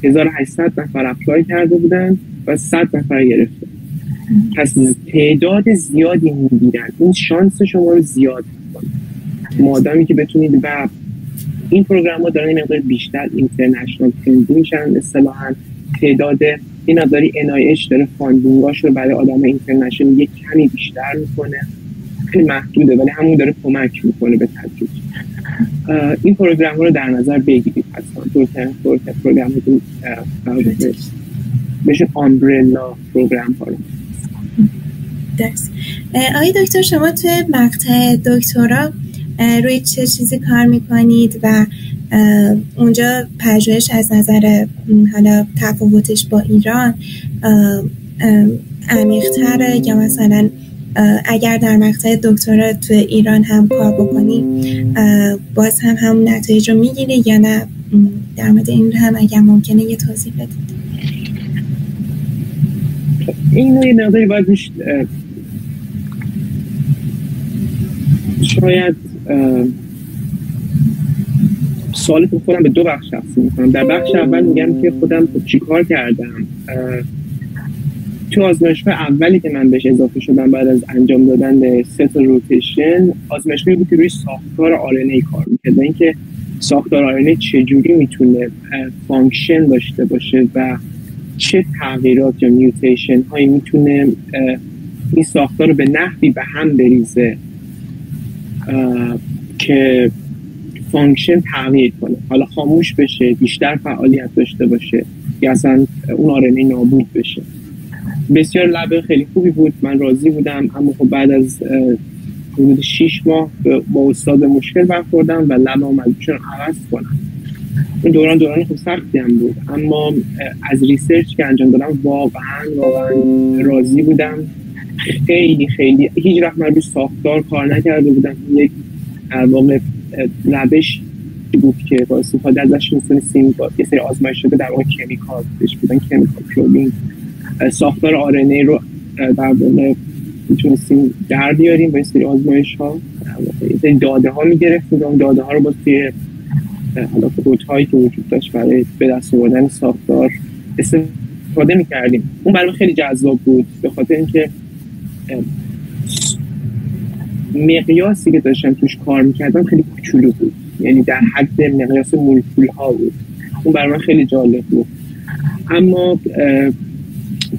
1800 نفر اپلای کرده بودن و 100 نفر گرفتن. پس تعداد زیادی میگیرن. این شانس شما رو زیاد میکنه مادامی که بتونید. و این پروگرام ها دارن این مقدار بیشتر اینترنشنال فندینگ میشن. اصطلاحاً تعداد این اداری NIH داره فاندینگاش رو برای آدم اینترنشنال یک کمی بیشتر میکنه، خیلی محدوده ولی همون داره کمک میکنه به تدریج. این پروگرام رو در نظر بگیرید حتما. طور پروگرام رو بهشون آمبرلا پروگرام ها رو. آقای دکتر، شما توی مقطع دکترا روی چه چیزی کار میکنید و اونجا پژوهش از نظر حالا تفاوتش با ایران عمیق‌تره یا مثلا اگر در مقطع دکترا توی ایران هم کار بکنی باز هم نتایج رو میگیری یا نه؟ در مورد این هم اگر ممکنه یه توضیح بدید. این یه نظری باید شاید سوالتون خودم به 2 بخش تقسیم میکنم. در بخش اول میگم که خودم چی کار کردم. تو آزمایشگاه اولی که من بهش اضافه شدم بعد از انجام دادن 3 تا روتیشن، آزمایشگاهی بود که روی ساختار RNA کار می‌کرد. اینکه ساختار RNA چجوری میتونه فانکشن داشته باشه و چه تغییرات یا میوتیشن هایی میتونه این ساختار رو به نحوی به هم بریزه که فانکشن تغییر کنه، حالا خاموش بشه، بیشتر فعالیت داشته باشه یا اصلا اون RNA نابود بشه. بسیار لب خیلی خوبی بود، من راضی بودم. اما خب بعد از حدود 6 ماه با استاد مشکل برخوردم و لبم مجبور عوض کنم. این دوران خوب سختی هم بود، اما از ریسرچ که انجام دادم واقعا راضی بودم. خیلی هیچ وقت من روی ساختار کار نکرده بودم. یک در واقع روش بود که با استفاده ازش میتونستیم با یه سری آزمایش شده در اون کمیکال بهش بودن کمیکال کلونینگ، ساختار آر‌ان‌ای رو در واقع میتونستیم در بیاریم با این سری آزمایش ها. این داده ها میگرفتیم، اون داده ها رو با توی حالا کد هایی که وجود داشت برای به دست آوردن ساختار استفاده میکردیم. اون برای خیلی جذاب بود به خاطر اینکه مقیاسی که داشتم توش کار میکردم خیلی کوچولو بود، یعنی در حد مقیاس مولکول ها بود. اون برای من خیلی جالب بود. اما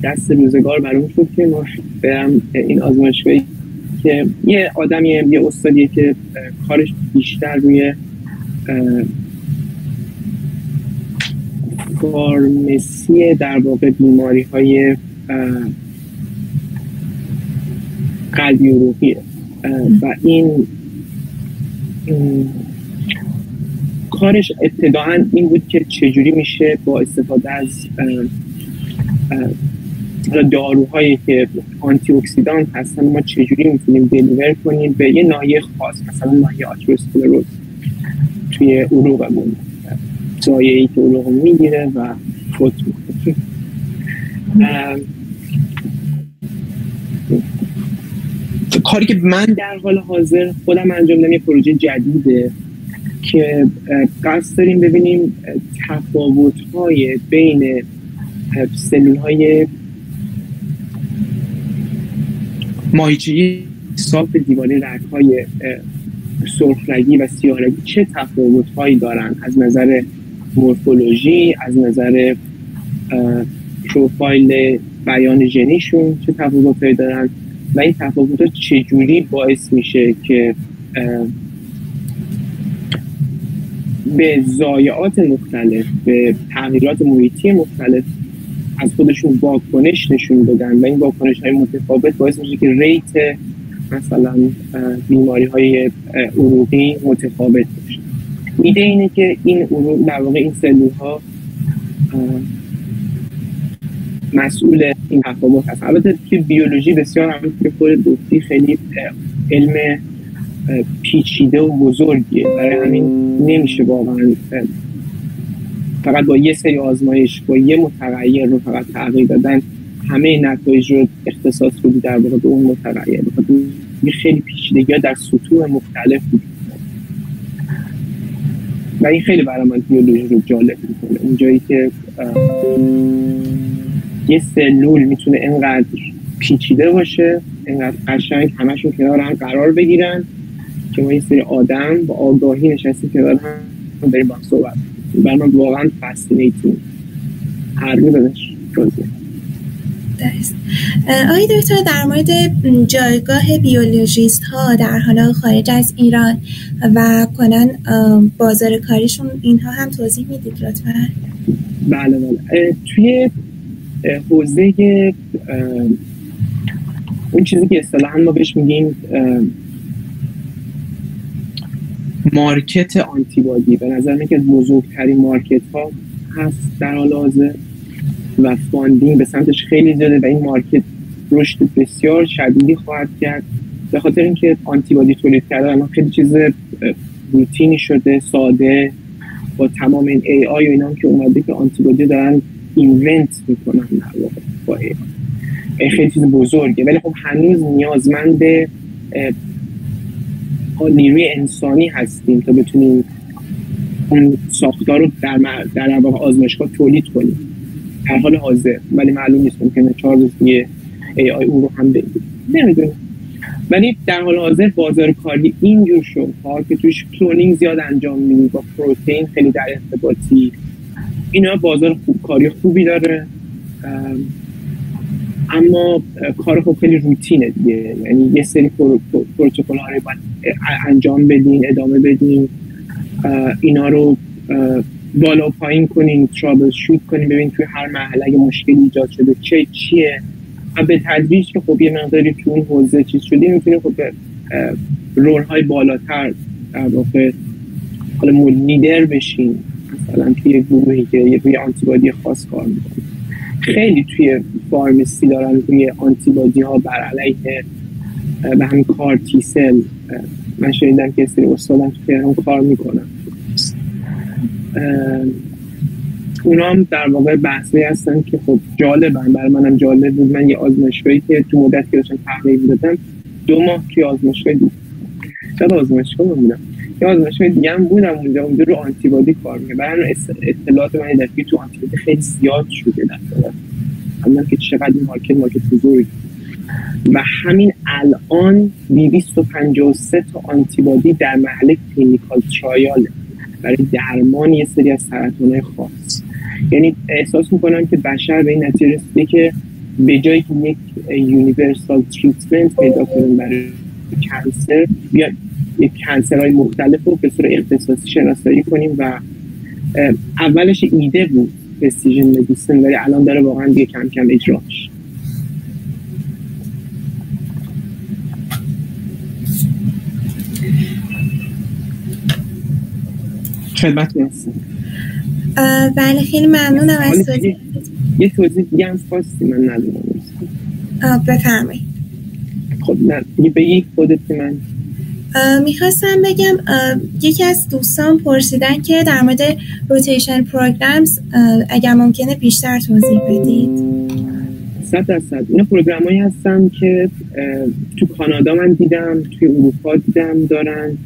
دست روزگار برام شد که ما برم این آزمایشگاهی که یه آدمیه، یه استادیه که کارش بیشتر روی فارمسی در واقع بیماری های قلبی عروقیه و این کارش ابتداعاً این بود که چجوری میشه با استفاده از داروهایی که آنتی اکسیدانت هستن ما چجوری میتونیم دلیور کنیم به یه ناحیه خاص، مثلا ناحیه آتروسکلروز توی عروقمون، سایه‌ای که عروق میگیره و فوت میکنه. کاری که من در حال حاضر خودم انجام دادم یه پروژه جدیده که قصد داریم ببینیم تفاوت‌های بین سلول‌های ماهیچه‌ای صاف دیواره رگ‌های سرخرگی و سیاه‌رگی چه تفاوت‌هایی دارن از نظر مورفولوژی، از نظر پروفایل بیان ژنیشون چه تفاوت‌هایی دارن و این تفاوت‌ها چجوری باعث میشه که به ضایعات مختلف، به تغییرات محیطی مختلف از خودشون واکنش نشون بدن و این واکنش‌های متفاوت باعث میشه که ریت مثلا بیماری‌های عروقی متفاوت بشه. ایده اینه که این عروق در واقع این سلول‌ها مسئول این تفاوت هست. البته که بیولوژی بسیار هم که خود گفتی خیلی علم پیچیده و بزرگیه، برای همین نمیشه واقعا فقط با یه سری آزمایش با یه متغیر رو فقط تغییر دادن همه نتایج رو اختصاص بدی در واقع به اون متغیر. بخاطر خیلی پیچیدگی‌ها در سطوح مختلف بود و این خیلی برای من بیولوژی رو جالب میکنه. اونجایی که یه سلول میتونه اینقدر پیچیده باشه، اینقدر قشنگ همشون کنار هم قرار بگیرن که ما یه سری آدم با آگاهی نشستیم کنار هم بریم با هم صحبت. برای من واقعا فسینیتینگ هر رو بدش روزه. درست. آقای دکتر در مورد جایگاه بیولوژیست ها در حالا خارج از ایران و کنن بازار کاریشون اینها هم توضیح میدید لطفاً؟ بله. توی حوزه اون چیزی که اصطلاحاً ما بهش میگیم مارکت آنتیبادی، به نظر میاد که بزرگترین مارکت ها هست در حال حاضر و فاندینگ به سمتش خیلی زیاده و این مارکت رشد بسیار شدیدی خواهد کرد به خاطر اینکه آنتیبادی تولید کردن الان خیلی چیز روتینی شده، ساده، با تمام این ای آی و اینا که اومده که آنتیبادی دارن اینونت میکنن در واقع با ای آی. خیلی چیز بزرگه ولی خب هنوز نیازمند نیروی انسانی هستیم تا بتونیم اون ساختار رو در واقع آزمایشگاه تولید کنیم در حال حاضر، ولی معلوم نیست ممکنه 4 روز دیگه ای آی اون رو هم بگیره، نمیدونم. ولی در حال حاضر بازار کاری اینجور شد که توش کلونینگ زیاد انجام میدیم، با پروتئین خیلی در ارتباطی، اینا بازار کاری خوبی داره، اما کار خب خیلی روتینه دیگه، یعنی یه سری پروتکل ها رو باید انجام بدین، ادامه بدین، اینا رو بالا پایین کنین، ترابل شوت کنین، ببین توی هر مرحله اگه مشکلی ایجاد شده چیه به تدریج که خب یه مقداری تو اون حوزه چیز شدی میتونی خب رول های بالاتر در واقع حالا لیدر بشین، مثلا توی گروهی که روی آنتیبادی خاص کار میکنه. خیلی توی فارمسی دارن روی آنتیبادی ها بر علیه به همین کار تیسل. من شنیدم که سری استادم تو تهران کار میکنن. اونا هم در واقع بحثی هستن که خب جالبن، برای منم جالب بود. من یه آزمایشگاهی که تو مدت که داشتم تحقیق می‌دادم 2 ماه توی آزمایشگاه بود. چرا آزمایشگاه بودم؟ یه آزمایشگاه دیگه هم بودم اونجا رو آنتیبادی کار می‌کردم. برای اطلاعات من دفعی تو آنتیبادی خیلی زیاد شده در واقع که چقدر این مارکت بزرگ و همین الان 253 تا آنتیبادی در مرحله کلینیکال ترایال برای درمان یه سری از سرطان‌های خاص. یعنی احساس میکنم که بشر به این نتیجه رسیده که به جایی که یک یونیورسال تریتمنت پیدا کنیم برای کانسر، بیا یک کانسرهای مختلف رو به صورت اختصاصی شناسایی کنیم و اولش ایده بود پرسیژن مدیسن، ولی الان داره واقعا دیگه کم کم اجراش. خدمت هستم. بله خیلی ممنونم از توضیح. یه توضیح دیگه هم خواستی من ندونم. بفرمایید. خب نه بگی خودت که من میخواستم بگم یکی از دوستان پرسیدن که در مورد روتیشن پروگرامز اگر ممکنه بیشتر توضیح بدید. 100%. اینا پروگرامایی هستن که تو کانادا من دیدم، توی اروپا دیدم دارن،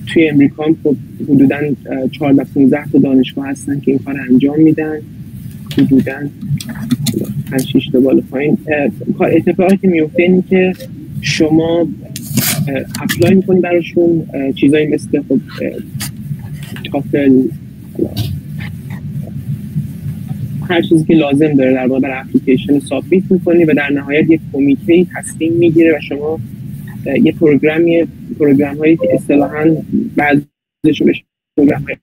توی امریکا هم خب حدوداً 14-15 تا دانشگاه هستن که این کار انجام میدن، حدوداً 5-6 تا بالا پایین. اتفاقی که میفته اینه که شما اپلای میکنی براشون چیزایی مثل خب تافل، هر چیزی که لازم داره در واقع برای اپلیکیشن سابمیت میکنی و در نهایت یک کمیته تصمیم میگیره و شما یه پروگرام هایی که اصطلاحاً بعضیشون بهش پروگرام های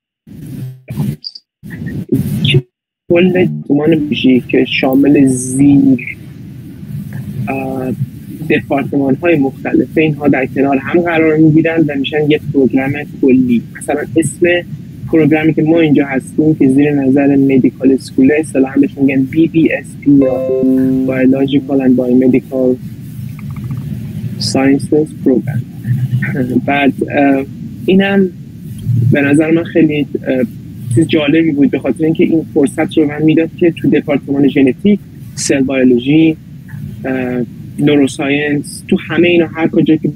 کل دمان بشی که شامل زیر دپارتمان های مختلف اینها در کنار هم قرار میگیرن و میشن یک پروگرام کلی. مثلا اسم پروگرامی که ما اینجا هستیم که زیر نظر مدیکال اسکوله اصطلاحاً بهش میگن BBSP یا Biological and Biomedical Sciences Program. بعد اینم به نظر من خیلی چیز جالبی بود به خاطر اینکه این فرصت رو من میداد که تو دپارتمان ژنتیک، سل بیولوژی، نوروساینس، تو همه اینا هر کجا که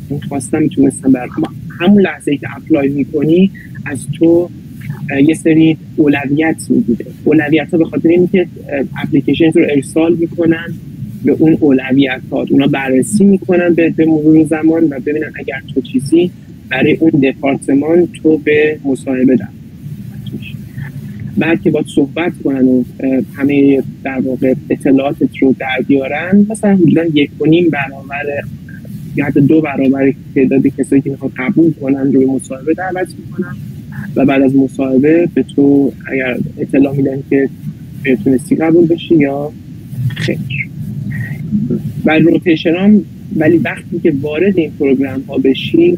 می‌خواستم میتونستم برم. همون لحظه‌ای که اپلای میکنی از تو یه سری اولویت میگیره. اولویت‌ها به خاطر اینکه اپلیکیشن رو ارسال میکنن به اون اولویت‌ها، اونا بررسی میکنن به مرور زمان و ببینن اگر تو چیزی برای اون دپارتمان تو به مصاحبه در بعد که باید صحبت کنن و همه در واقع اطلاعاتت رو در بیارن، مثلا حدوداً 1.5 برابر یا حتی 2 برابر تعداد کسایی که میخواد قبول کنن رو به مصاحبه دعوت میکنن و بعد از مصاحبه به تو اگر اطلاع میدن که تونستی قبول بشی یا خیر. و روتیشن هم ولی وقتی که وارد این پروگرام ها بشی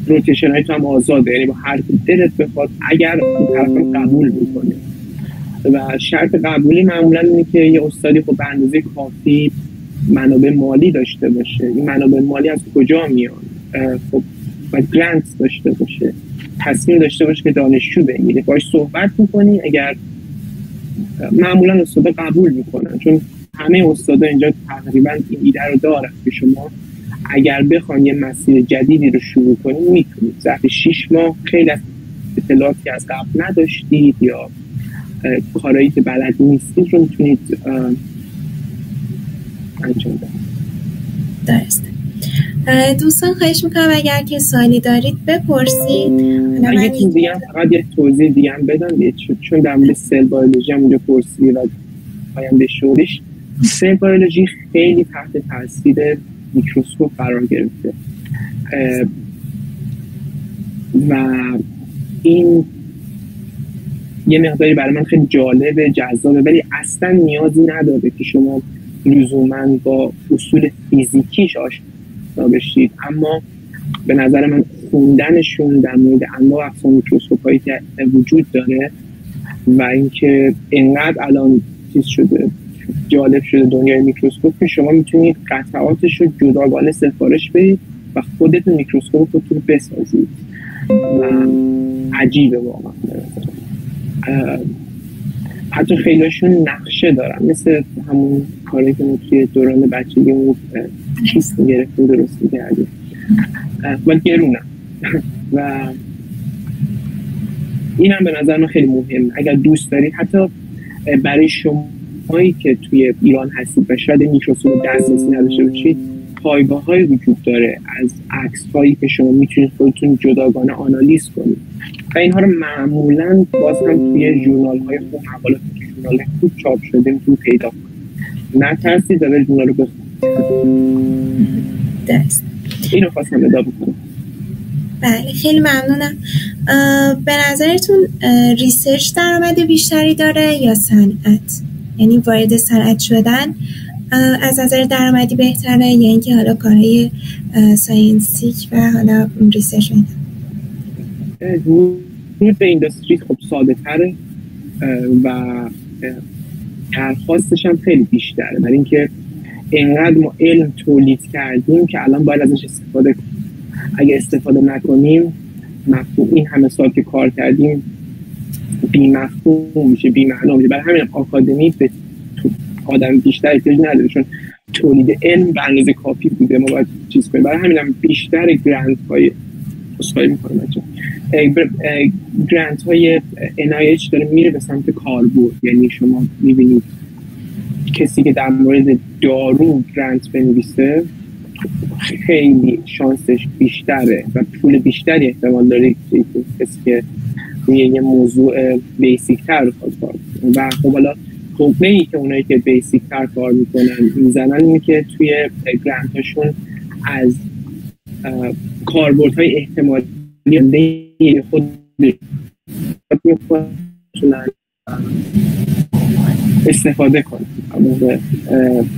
روتیشن های تو هم آزاده، یعنی با هر دلت بخواد اگر این طرف هم قبول میکنه و شرط قبولی معمولا اینه که یه استادی خب به اندازه کافی منابع مالی داشته باشه. این منابع مالی از کجا میان؟ خب باید گرانت داشته باشه، تصمیم داشته باشه که دانشجو بگیره، باش صحبت میکنی. اگر معمولا استادا قبول میکنن چون همه استادا اینجا تقریبا این ایده رو دارن که شما اگر بخوان یه مسیر جدیدی رو شروع کنید میتونید. ظرف 6 ماه خیلی از اطلاعاتی که از قبل نداشتید یا کارهایی که بلد نیستید رو میتونید انجام بدید. درسته. دوستان خواهش میکنم اگر که سوالی دارید بپرسید. من یه چیز دیگه فقط یه توضیح دیگه هم بدم چون در مورد سل بیولوژی هم اونجا پرسید و آینده شورش. سل بیولوژی خیلی تحت تاثیر میکروسکوپ قرار گرفته و این یه مقداری برای من خیلی جالبه، جذابه، ولی اصلا نیازی نداره که شما لزوما با اصول فیزیکیش آشنا بشید، اما به نظر من خوندنشون در مورد انواع اقسام میکروسکوپ‌هایی که وجود داره و اینکه اینقدر الان چیز شده، جالب شده دنیای میکروسکوپ که شما میتونید قطعاتش رو جداگانه سفارش بدید و خودتون میکروسکوپ رو بسازید و عجیبه واقعا. حتی خیلیشون نقشه دارن، مثل همون کاری که ما توی دوران بچگیمون چیز میگرفتیم درست میکردیم ولی گرونم و این هم به نظر من خیلی مهمه. اگر دوست دارید حتی برای شمایی که توی ایران هستید و شاید میکروسکوپ دسترسی نداشته باشید، پایگاه‌های وجود داره از عکس‌هایی که شما میتونید خودتون جداگانه آنالیز کنید و اینها رو معمولاً باز هم توی ژورنال‌های خوب، مقالات توی ژورنال خوب چاپ شده میتونید پیدا کنید. نترسید و ژورنال رو بخونید. درست. اینو خواستم ادامه کنم. بله خیلی ممنونم. به نظرتون ریسرچ درآمد بیشتری داره یا صنعت؟ یعنی وارد صنعت شدن از نظر درآمدی بهتره یا اینکه حالا کارهای ساینسیک و حالا ریسرچ ورود به اینداستری خب ساده تره و درخواستش هم خیلی بیشتره، برای اینکه اینقدر ما علم تولید کردیم که الان باید ازش استفاده کنیم. اگه استفاده نکنیم مفهوم این همه سال که کار کردیم بی مفهوم میشه، بی معنا میشه. برای همین آکادمی به آدم بیشتر احتیاج نداره، چون تولید علم به اندازه کافی بوده، ما باید چیز کنیم. برای همین هم بیشتر گرانت های گرانت های NIH داره میره به سمت کاربرد. یعنی شما میبینید کسی که در مورد دارو گرانت بنویسه خیلی شانسش بیشتره و پول بیشتری احتمال داره که کسی که روی یه موضوع بیسیک تر بخواد کار کنه. و خب حالا توقعی که اونایی که بیسیک تر کار میزنن اینه که توی گرانت هاشون از کاربردهای احتمالی خود استفاده کنن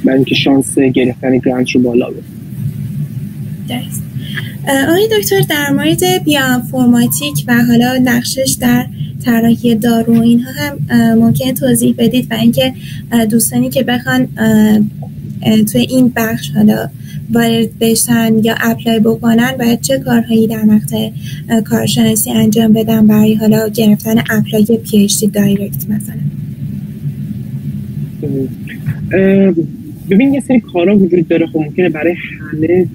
برای اینکه شانس گرفتن گرانت رو بالا بره. درست. آقای دکتر در مورد بیوانفورماتیک و حالا نقشش در طراحی دارو اینها هم ممکن توضیح بدید و اینکه دوستانی که بخوان توی این بخش حالا وارد بشن یا اپلای بکنن باید چه کارهایی در مقطع کارشناسی انجام بدن برای حالا گرفتن اپلای PhD دایرکت مثلا؟ ببین یه سری کارها وجود داره خب ممکنه برای همه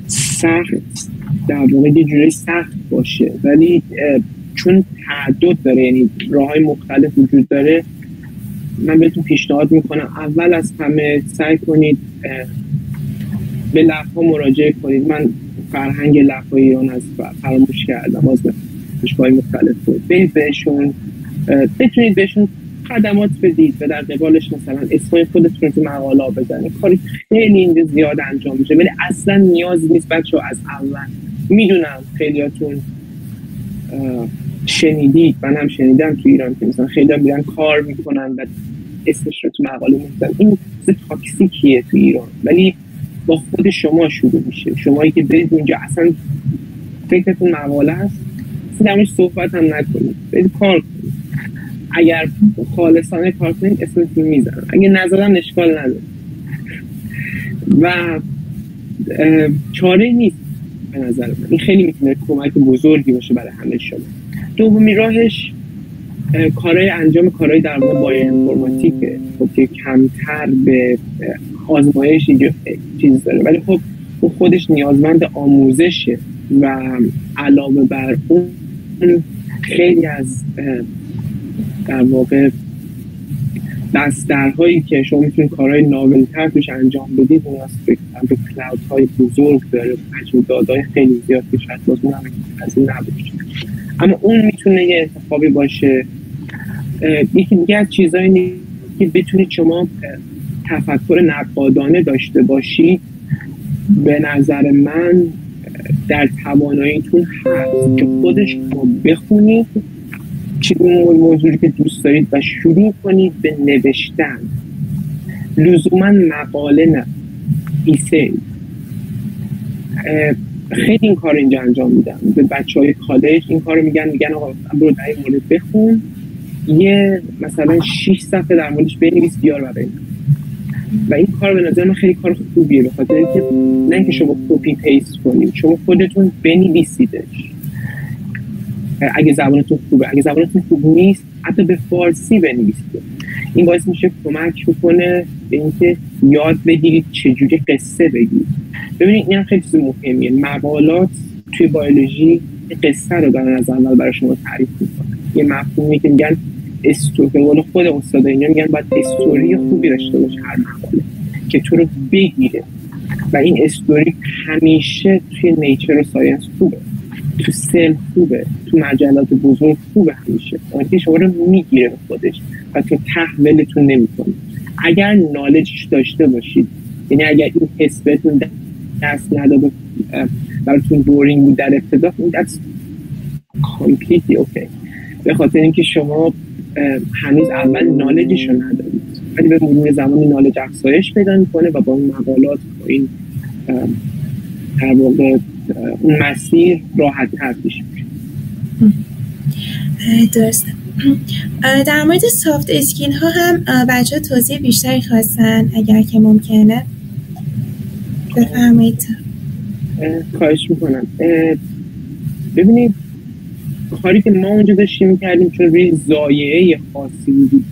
سخت در واقع یه جوری سخت باشه، ولی چون تعدد داره یعنی راه‌های مختلف وجود داره، من بهتون پیشنهاد میکنم اول از همه سعی کنید به لب‌ها مراجعه کنید. من فرهنگ لب‌های ایران از فراموش کردم، از دانشگاه‌های مختلف برید بهشون، بتونید بهشون خدمات بدید و در قبالش مثلا اسم خودتون رو تو مقاله بزنید. کاری خیلی اینجا زیاد انجام میشه ولی اصلا نیاز نیست بچه‌ها. از اول میدونم خیلیاتون شنیدید، من هم شنیدم تو ایران که مثلا خیلی میرن کار میکنن و اسمش رو تو مقاله میذارن. این چیز تاکسیکیه تو ایران، ولی با خود شما شروع میشه. شمایی که برید اونجا اصلا فکرتون مقاله است، اصلا درمونش صحبت هم نکنید، برید کار کنید. اگر خالصانه کار کنید اسمتون میذارن، اگه نذارن اشکال نداره و چاره نیست به نظر من. این خیلی میتونه کمک بزرگی باشه برای همه شما. دومی راهش کارهای انجام کارهای در مورد بایوانفورماتیکه خب که کمتر به آزمایش چیز داره، ولی خب خودش نیازمند آموزشه و علاوه بر اون خیلی از در واقع بسترهایی که شما میتونید کارهای ناولتر توش انجام بدید نیاز به کلاودهای بزرگ داره، حجم دادای خیلی زیاد که شاید باز اون هم از این نباشه، اما اون میتونه یه انتخابی باشه. یکی دیگه از چیزایی که بتونید شما تفکر نقادانه داشته باشید به نظر من در تواناییتون هست که خودش رو بخونید چه موضوعی که دوست دارید و شروع کنید به نوشتن لزوما مقاله نه، ایسه. خیلی این کار اینجا انجام میدن، به بچهای کالج این کارو میگن آقا برو در این مورد بخون، یه مثلا 6 صفحه در موردش بنویس بیار برای من. و این کار به نظر من خیلی کار خوبیه، به خاطر اینکه نه اینکه شما کپی پیست کنید، شما خودتون بنویسیدش. اگه زبانتون خوبه، اگه زبانتون خوب نیست حتی به فارسی بنویسید. این باعث میشه کمک بکنه به اینکه یاد بگیرید چجوری قصه بگید. ببینید این هم خیلی چیز مهمیه. مقالات توی بیولوژی قصه رو دارن از اول برای شما تعریف میکنن. یه مفهومی که میگن استوری، به قول خود استاد اینا میگن باید استوری خوبی داشته باشه هر مقاله که تو رو بگیره. و این استوری همیشه توی نیچر و ساینس خوبه، تو سل خوبه، تو مجلات بزرگ خوبه، همیشه اون شما رو میگیره به خودش و تو تحولتون نمیکنه. اگر نالجش داشته باشید، یعنی اگر این حس بهتون دست نداده براتون بورینگ بود در ابتدا، that's completely okay، به خاطر اینکه شما هنوز اول نالجش رو ندارید، ولی به مرور زمان نالج افزایش پیدا میکنه و با این مقالات با این در واقع اون مسیر راحت تر پیش میره. درسته. در مورد سافت اسکیل ها هم بچه توضیح بیشتری خواستن اگر که ممکنه بفرمایید. خواهش میکنم. ببینید کاری که ما اونجا داشتیم میکردیم چون روی زایعه خاصی بود،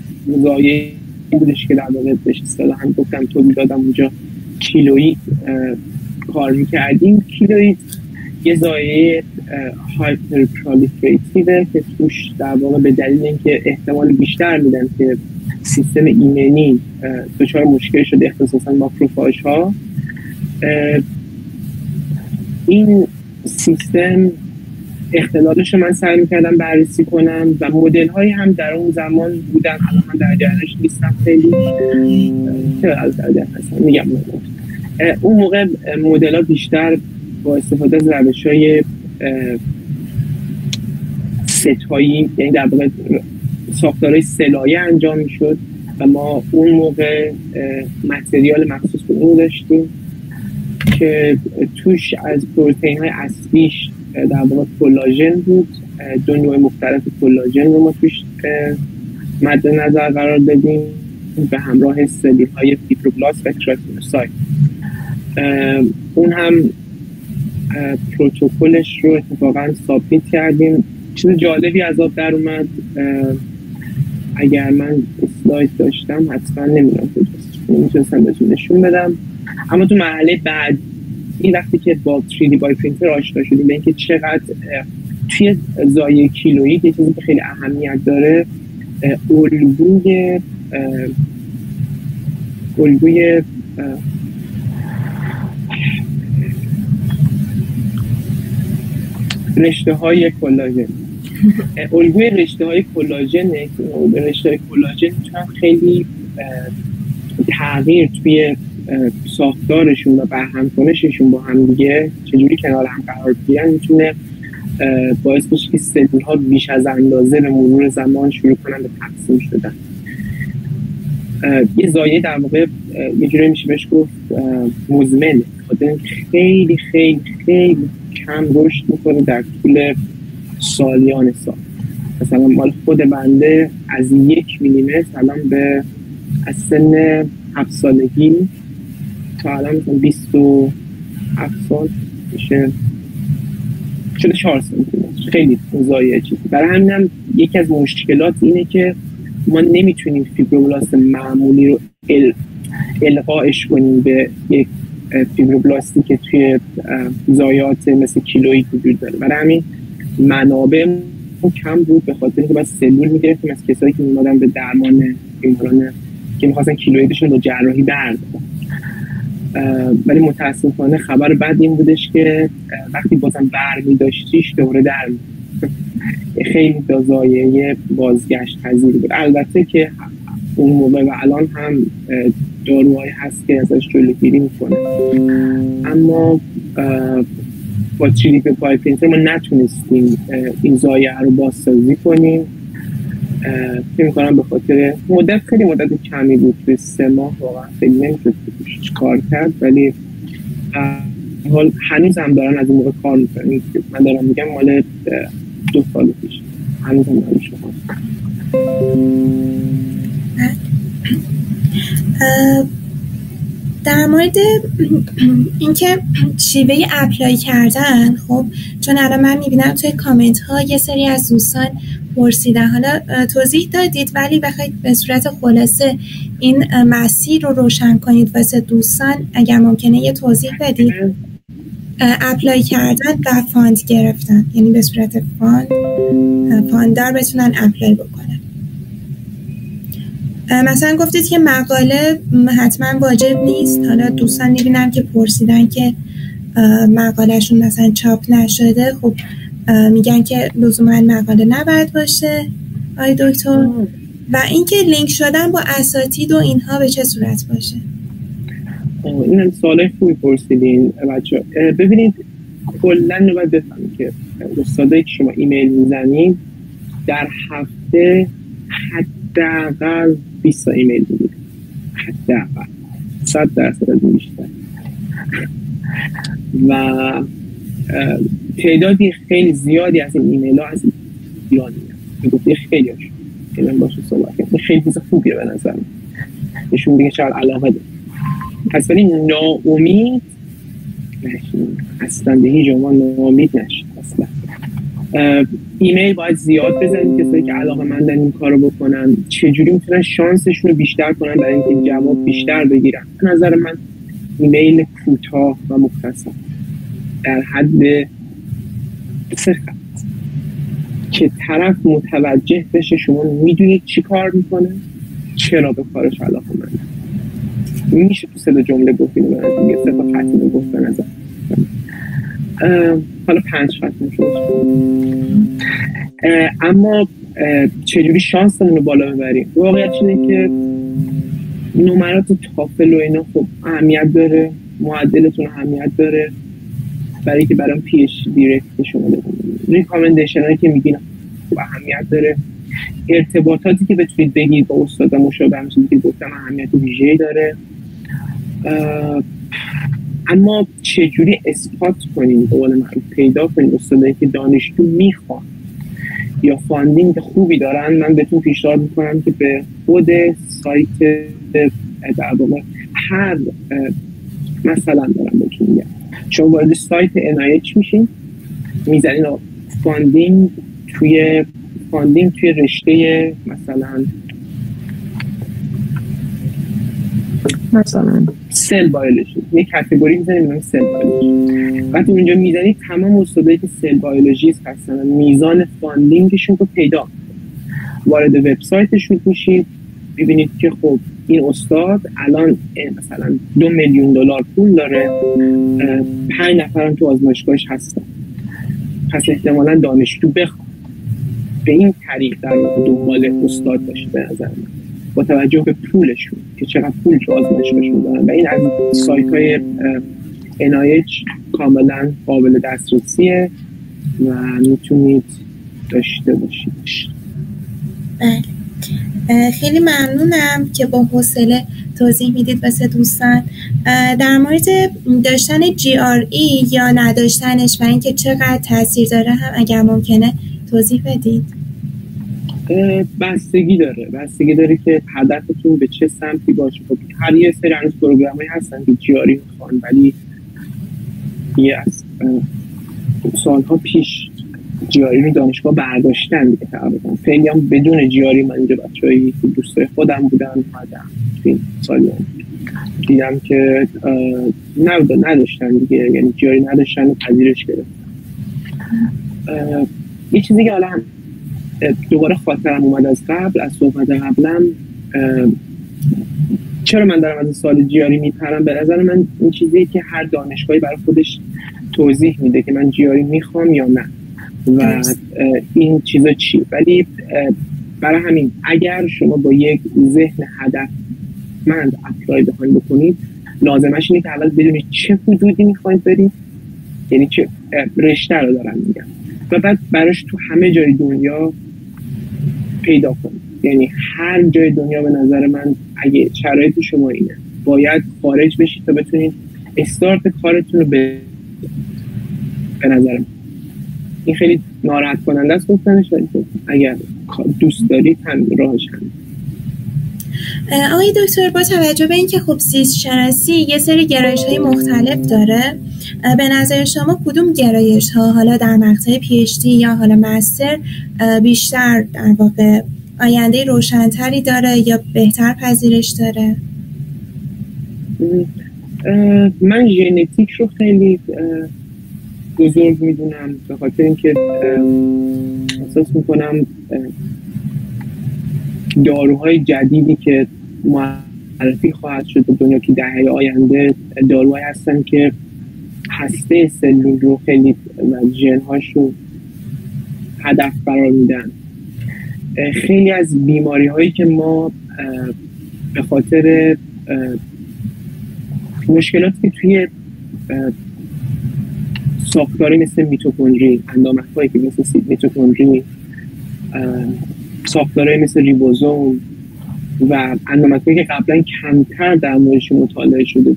زایعه بودش که در واقع بهش اصطلاحاً گفتم تولیداتم اونجا کیلویید کار میکردیم. کیلویید یه زایعه هایپر پرالیفراتیوه که توش در واقع به دلیل اینکه احتمال بیشتر میدن که سیستم ایمنی دچار مشکل شده، اختصاصا ماکروفاژ ها، این سیستم اختلالش من سعی میکردم بررسی کنم و مدل هایی هم در اون زمان بودن، الان من در جریانش نیستم خیلی میگم. اون موقع مدل ها بیشتر با استفاده از روش های ستایی، یعنی در واقع ساختارهای سلایه انجام میشد و ما اون موقع متریال مخصوص به اون داشتیم که توش از پروتئین های اصلیش در واقع کلاژن بود. 2 نوع مختلف کلاژن رو ما توش مد نظر قرار دادیم به همراه سلیل های فیبروبلاست و کراتینوسایت. اون هم پروتکلش رو اتفاقا سابمیت کردیم. چیز جالبی از آب در اومد، اگر من اسلاید داشتم حتما نمیدونم میتونستم بهتون نشون بدم، اما تو مرحله بعد این وقتی که با 3D بای پرینتر آشنا شدیم به اینکه چقدر توی زایعه کیلویید یه چیزی که خیلی اهمیت داره، الگوی رشته های کلاژن، الگوی رشته های کلاژن چون خیلی تغییر توی ساختارشون و برهم کنششون با هم دیگه چجوری کنار هم قرار بگیرن میتونه باعث بشه که سلول ها بیش از اندازه به مرور زمان شروع کنن به تقسیم شدن. یه زایعه در واقع یه جوری میشه بهش گفت مزمنه، خاطر خیلی خیلی خیلی کم رشد میکنه در طول سالیان سال. مثلا مال خود بنده از 1 میلیمتر الان به از سن 7 سالگی تا الان مثلا 27 سال میشه شده 4 سانتیمتر، خیلی زایعه چیزی. برای همین هم یکی از مشکلات اینه که ما نمیتونیم فیبروبلاست معمولی رو القاش کنیم به یک فیبروبلاستی که توی زایات مثل کیلویید وجود داره. برای همین منابع کم بود، به خاطر اینکه باید سلول میگرفتیم از کسایی که میمادن به درمان بیماران که میخواستن کیلویدشون با جراحی بردارن. ولی متاسفانه خبر بد این بودش که وقتی بازم برمی داشتیش دوره در خیلی تا زایعه بازگشت پذیر بود. البته که اون موقع و الان هم داروهایی هست که ازش جلوگیری میکنه، اما با 3D پای پرینتر ما نتونستیم این زایعه رو بازسازی کنیم فکر می‌کنم به خاطر مدت خیلی مدت کمی بود، به 3 ماه واقعا خیلی نمی‌شد کار کرد، ولی حال هنوز هم دارن از اون موقع کار میکنن. من دارم میگم مال 2 سال پیش هنوز هم دارم شما. در مورد اینکه شیوه اپلای کردن، خب چون الان من میبینم توی کامنت ها یه سری از دوستان پرسیدن، حالا توضیح دادید ولی بخواید به صورت خلاصه این مسیر رو روشن کنید واسه دوستان اگر ممکنه یه توضیح بدید. اپلای کردن و فاند گرفتن، یعنی به صورت فاندار بتونن اپلای بکنن. مثلا گفتید که مقاله حتما واجب نیست. حالا دوستان میبینم که پرسیدن که مقالهشون مثلا چاپ نشده، خب میگن که لزوما مقاله نباید باشه آی دکتر، و اینکه لینک شدن با اساتید و اینها به چه صورت باشه. این هم سوالای خوبی پرسیدین بچه‌ها. ببینید کلا نباید بفهمید که استادایی که شما ایمیل میزنید در هفته حداقل 20 تا ایمیل میدید، حداقل 100% از این بیشتر، و تعدادی خیلی زیادی از این ایمیل ها از ایرانی میگفتی خیلی هاشون که من باشه صحبت کنم. خیلی چیز خوبیه به نظر من، نشون دیگه چقدر علاقه داره. پس ولی ناامید نشین، اصلا به هیچ عنوان ناامید نشین. اصلا ایمیل باید زیاد بزنید، کسایی که علاقه مندن این کارو بکنن چجوری میتونن شانسشون رو بیشتر کنن برای اینکه جواب بیشتر بگیرن. به نظر من ایمیل کوتاه و مختصر در حد 3 خط که طرف متوجه بشه شما میدونید چی کار میکنه، چرا به کارش علاقه منده. میشه تو 3 جمله گفتیم به نظر میگه 3 تا خطی رو گفت به نظر. حالا 5 خط میشه. اما چجوری شانسمون رو بالا ببریم؟ واقعیت اینه که نمرات تافل و اینا خب اهمیت داره، معدلتون اهمیت داره برای که برام پی اچ دی ریت شما بدید. ریکامندیشن هایی که میگین خب اهمیت داره. ارتباطاتی که بتونید بگید با استاد مشابه همچنین که گفتم اهمیت ویژه‌ای داره. اما چجوری اثبات کنیم، به قول معروف پیدا کنیم استادایی که دانشجو میخوان یا فاندینگ خوبی دارن؟ من بهتون پیشنهاد میکنم که به خود سایت در واقع هر مثلا دارم بهتون میگم، شما وارد سایت NIH میشین، میزنین فاندینگ توی رشته مثلا سل بایولوژی، یک کاتگوری میزنید به نام سل بایولوژی. وقتی اونجا میزنید تمام استادایی که سل بایولوژیست هستن میزان فاندینگشون رو پیدا وارد وبسایتشون میشید، ببینید که خب این استاد الان مثلا $2 میلیون پول داره، 5 نفرم تو آزمایشگاهش هستن، پس احتمالاً دانشجو بخواد. به این طریق در دنبال استاد باشه به نظر من، با توجه به پولشون که چقدر پول تو آزمایشگاهشون دارن. و این از سایت‌های NIH کاملا قابل دسترسیه و میتونید داشته باشید. بله، خیلی ممنونم که با حوصله توضیح میدید واسه دوستان. در مورد داشتن GRE یا نداشتنش و اینکه چقدر تاثیر داره هم اگر ممکنه توضیح بدید. بستگی داره که هدفتون به چه سمتی باشه. خب هر یه سری هنوز پروگرامایی هستن که GRE میخوان، ولی یه از سالها پیش GRE رو دانشگاه برداشتن دیگه تقریبا. خیلی هم بدون GRE، من اینجا بچه‌ای که دوستای خودم بودن اومدم این سالیان دیدم که نداشتن دیگه، یعنی GRE نداشتن و پذیرش گرفتن. یه چیزی که حالا هم دوباره خاطرم اومد از قبل، از صحبت قبلم، چرا من دارم از سال GRE میپرم؟ به نظر من این چیزیه که هر دانشگاهی برای خودش توضیح میده که من GRE میخوام یا نه و این چیزا چی. ولی برای همین اگر شما با یک ذهن هدفمند اپلای بخواید بکنید، لازمش اینه که اول بدونید چه حدودی میخواید برید، یعنی چه رشته رو دارم میگم، و بعد براش تو همه جای دنیا پیدا کنید. یعنی هر جای دنیا به نظر من اگه شرایط شما اینه باید خارج بشید تا بتونید استارت کارتون رو به نظر من این خیلی ناراحت کننده است گفتنش، اگر دوست دارید هم راهش هم. آقای دکتر، با توجه به اینکه خب زیست شناسی یه سری گرایش‌های مختلف داره، به نظر شما کدوم گرایش‌ها حالا در مقطع پی اچ دی یا حالا مستر بیشتر در واقع آینده روشن‌تری داره یا بهتر پذیرش داره؟ من ژنتیک رو خیلی بزرگ میدونم به خاطر اینکه احساس میکنم داروهای جدیدی که معرفی خواهد شد در دنیا که دهه آینده داروهایی هستن که هسته سلول رو خیلی ژن‌هاش رو هدف قرار میدن. خیلی از بیماری هایی که ما به خاطر مشکلاتی که توی ساختاری مثل میتوکندری، اندامک‌هایی که مثل میتوکندری، ساختاری مثل ریبوزوم و اندامک‌هایی که قبلا کمتر در موردش مطالعه شده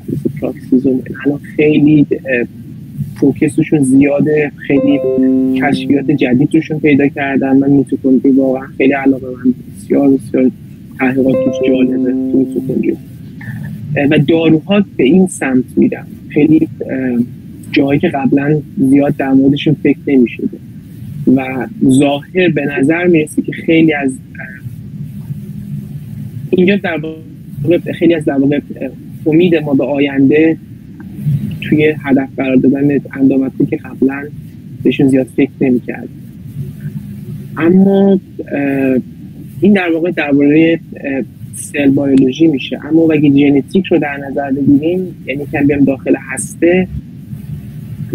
مثل پراکسیزوم، الان خیلی فوکسشون زیاده، خیلی کشفیات جدید روشون پیدا کردن. من میتوکندری واقعا خیلی علاقه من بسیار بسیار تحقیقات توش جالبه تو میتوکندری و داروها به این سمت میرن. خیلی جایی که قبلا زیاد در موردشون فکر نمی‌شده و ظاهر به نظر میرسه که خیلی از اینجا در واقع خیلی از در واقع امید ما به آینده توی هدف قرار دادن اندامک‌هایی که قبلا بهشون زیاد فکر نمی‌کرد. اما این در واقع درباره سل بیولوژی میشه. اما اگه ژنتیک رو در نظر بگیریم، یعنی که بیام داخل هسته،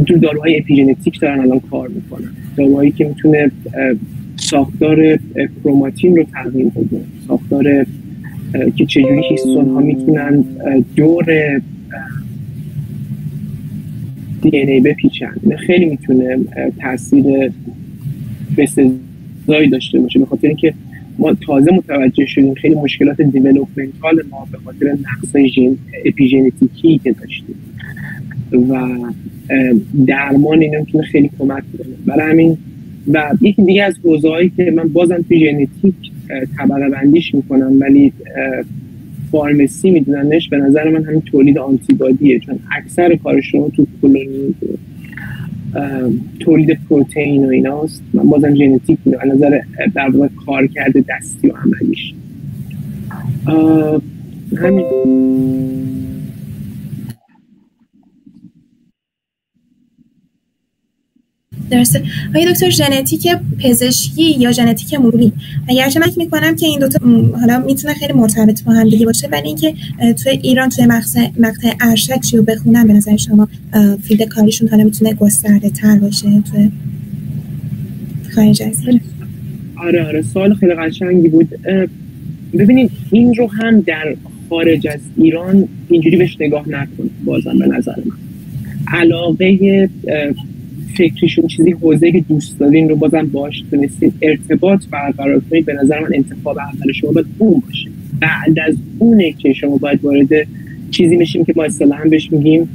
تو داروهای اپیژنتیک دارن الان کار میکنن، داروهایی که میتونه ساختار کروماتین رو تغییر بده، ساختار که چجوری هیستون ها میتونن دور دی ان ای بپیچن. خیلی میتونه تاثیر بسزایی داشته باشه، به خاطر اینکه ما تازه متوجه شدیم خیلی مشکلات دیولپمنتال ما به خاطر نقص اپیژنتیکی که داشتیم و درمان اینا میتونه خیلی کمک کنه. برای همین و یکی دیگه از حوزه‌هایی که من بازم توی ژنتیک طبقه بندیش میکنم ولی فارمسی میدوننش، به نظر من همین تولید آنتیبادیه، چون اکثر کار شما تو کلونی تولید پروتئین و ایناست. من بازم ژنتیک میدونم از نظر در واقع کار کرده دستی و عملیش. همین. درسته. آیا دکتر جنتیک پزشکی یا ژنتیک مروری، اگرچه من میکنم که این دوتا حالا میتونه خیلی مرتبط با هم دیگه باشه، ولی اینکه توی ایران توی مقطع ارشد چی رو بخونن، به نظر شما فیلد کاریشون حالا میتونه گسترده تر باشه توی خارج از ایران؟ آره سوال خیلی قشنگی بود. ببینید این رو هم در خارج از ایران اینجوری بهش نگاه نکنید. بازم به نظر من علاقه فکرشون چیزی حوزه که دوست دارین رو بازم باهاش تونستید ارتباط برقرار کنید، به نظر من انتخاب اول شما باید اون باشه. بعد از اونه که شما باید وارد چیزی میشیم که ما اصطلاحاً بهش میگیم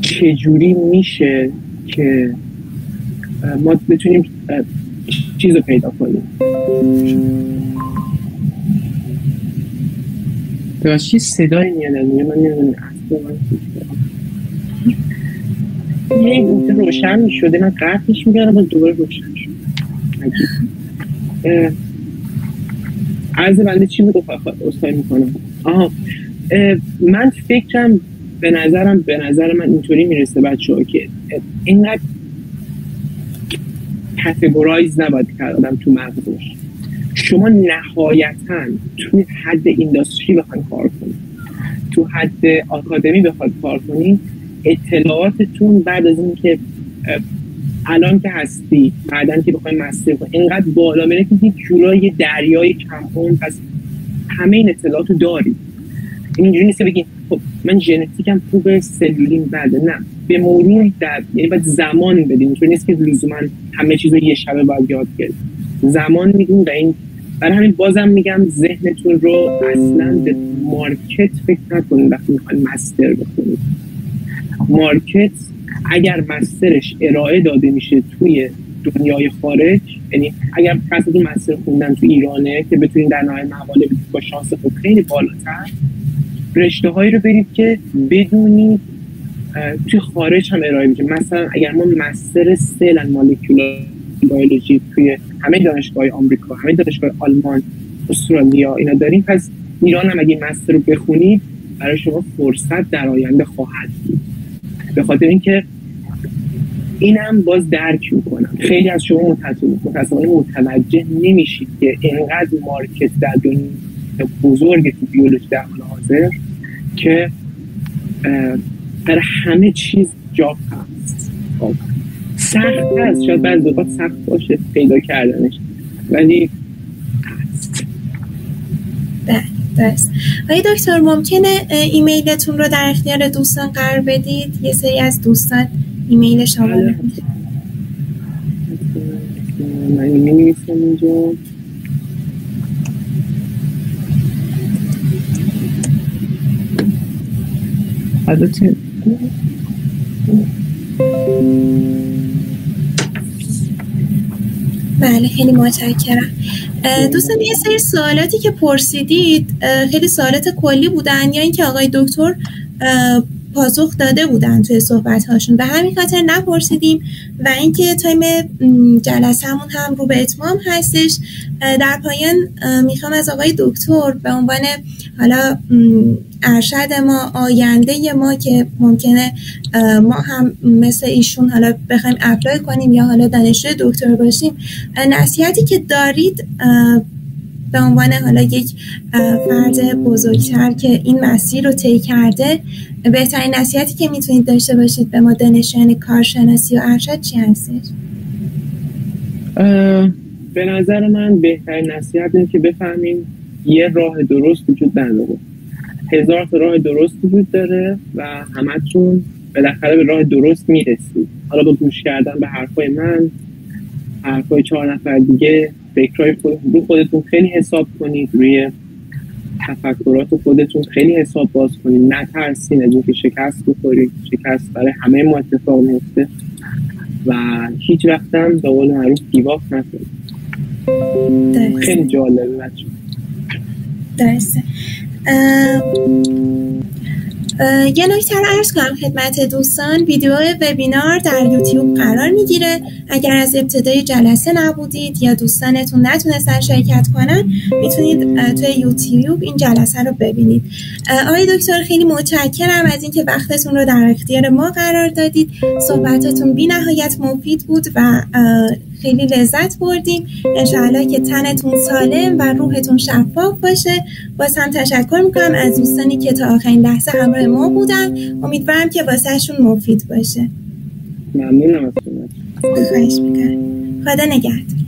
چجوری میشه که ما بتونیم چیز رو پیدا کنیم. درستی صدای میاد از من نمیدونم یه بوده روشن میشده، من قطعش میگردم و دوباره روشن شد. عرض بنده چی بود اصلاحی میکنم؟ من فکرم به نظر من اینطوری میرسه بچه ها که اینقدر کاتگورایز نباید کردم تو مغزش. شما نهایتاً توی حد اینداستری بخواید کار کنید، تو حد آکادمی بخواید کار کنید، اطلاعاتتون بعد از این که الان که هستی بعدن که بخواید مستر کنید اینقدر بالا میره که یک جورای دریای کمپون، پس همه این اطلاعاتو دارید. اینجوری نیست بگید خب من ژنتیکم خوبه سلولیم بده، نه. به مرور یعنی باید زمان بدیم، اینطور نیست که لزوما همه چیز رو یه شبه باید یاد گرفت. زمان میدیم و این برای همین بازم میگم ذهنتون رو اصلا به مارکت فکر نکنید وقتی میخواید مستر بخونید. مارکت اگر مسترش ارائه داده میشه توی دنیای خارج، یعنی اگر قصدتون مستر خوندن تو ایرانه که بتونید در نهایت مقاله بدید با شانس خود خیلی بالاتر، رشته هایی رو برید که بدونید توی خارج هم ارائه میشه. مثلا اگر ما مستر سل اند مولکولار بیولوژی توی همه دانشگاه آمریکا، همه دانشگاه آلمان، استرالیا اینا داریم، پس ایران هم اگه مستر رو بخونید برای شما فرصت در آینده خواهد بود. به خاطر اینکه اینم باز درک میکنم خیلی از شما متاسفانه متوجه نمیشید که اینقدر مارکت در دنیا بزرگ تو بیولوژی در حال حاضر که در همه چیز جاب هست. سخت هست، شاید بعضی اوقات سخت باشه پیدا کردنش، ولی هست. درست. آقای دکتر ممکنه ایمیلتون رو در اختیار دوستان قرار بدید؟ یه سری از دوستان ایمیل شما رو من می‌نویسم اینجا. البته بله خیلی متشکرم. دوستان یه سری سوالاتی که پرسیدید خیلی سوالات کلی بودن یا اینکه آقای دکتر پاسخ داده بودن توی صحبت هاشون، به همین خاطر نپرسیدیم و اینکه تایم جلسه‌مون هم رو به اتمام هستش. در پایان میخوام از آقای دکتر به عنوان حالا ارشد ما، آینده ما که ممکنه ما هم مثل ایشون حالا بخوایم اپلای کنیم یا حالا دانشجوی دکتر باشیم، نصیحتی که دارید به عنوان حالا یک فرد بزرگتر که این مسیر رو طی کرده، بهترین نصیحتی که میتونید داشته باشید به ما دانشجویان کارشناسی و ارشد چی هستش؟ به نظر من بهترین نصیحت اینه که بفهمیم یه راه درست وجود نداره. 1000 تا راه درست وجود داره و همتون بالاخره به راه درست میرسید. حالا با گوش کردن به حرفای من، حرفای 4 نفر دیگه، فکرهای خودتون خیلی حساب کنید، روی تفکرات خودتون خیلی حساب باز کنید، نترسین از اینکه شکست بخورید. شکست برای همه ما اتفاق میفته و هیچ وقت هم به قول معروف گیواپ نکنید. خیلی جالبه بچه. درسته. یه نکته رو عرض کنم خدمت دوستان، ویدیو وبینار در یوتیوب قرار میگیره. اگر از ابتدای جلسه نبودید یا دوستانتون نتونستن شرکت کنن، میتونید توی یوتیوب این جلسه رو ببینید. آقای دکتر خیلی متشکرم از اینکه وقتتون رو در اختیار ما قرار دادید. صحبتاتون بی نهایت مفید بود و خیلی لذت بردیم. انشاءالله که تنتون سالم و روحتون شفاف باشه. باز هم تشکر میکنم از دوستانی که تا آخرین لحظه همراه ما بودن. امیدوارم که واسه شون مفید باشه. ممنونم از شما. خواهش میکنم. خدا نگهدار.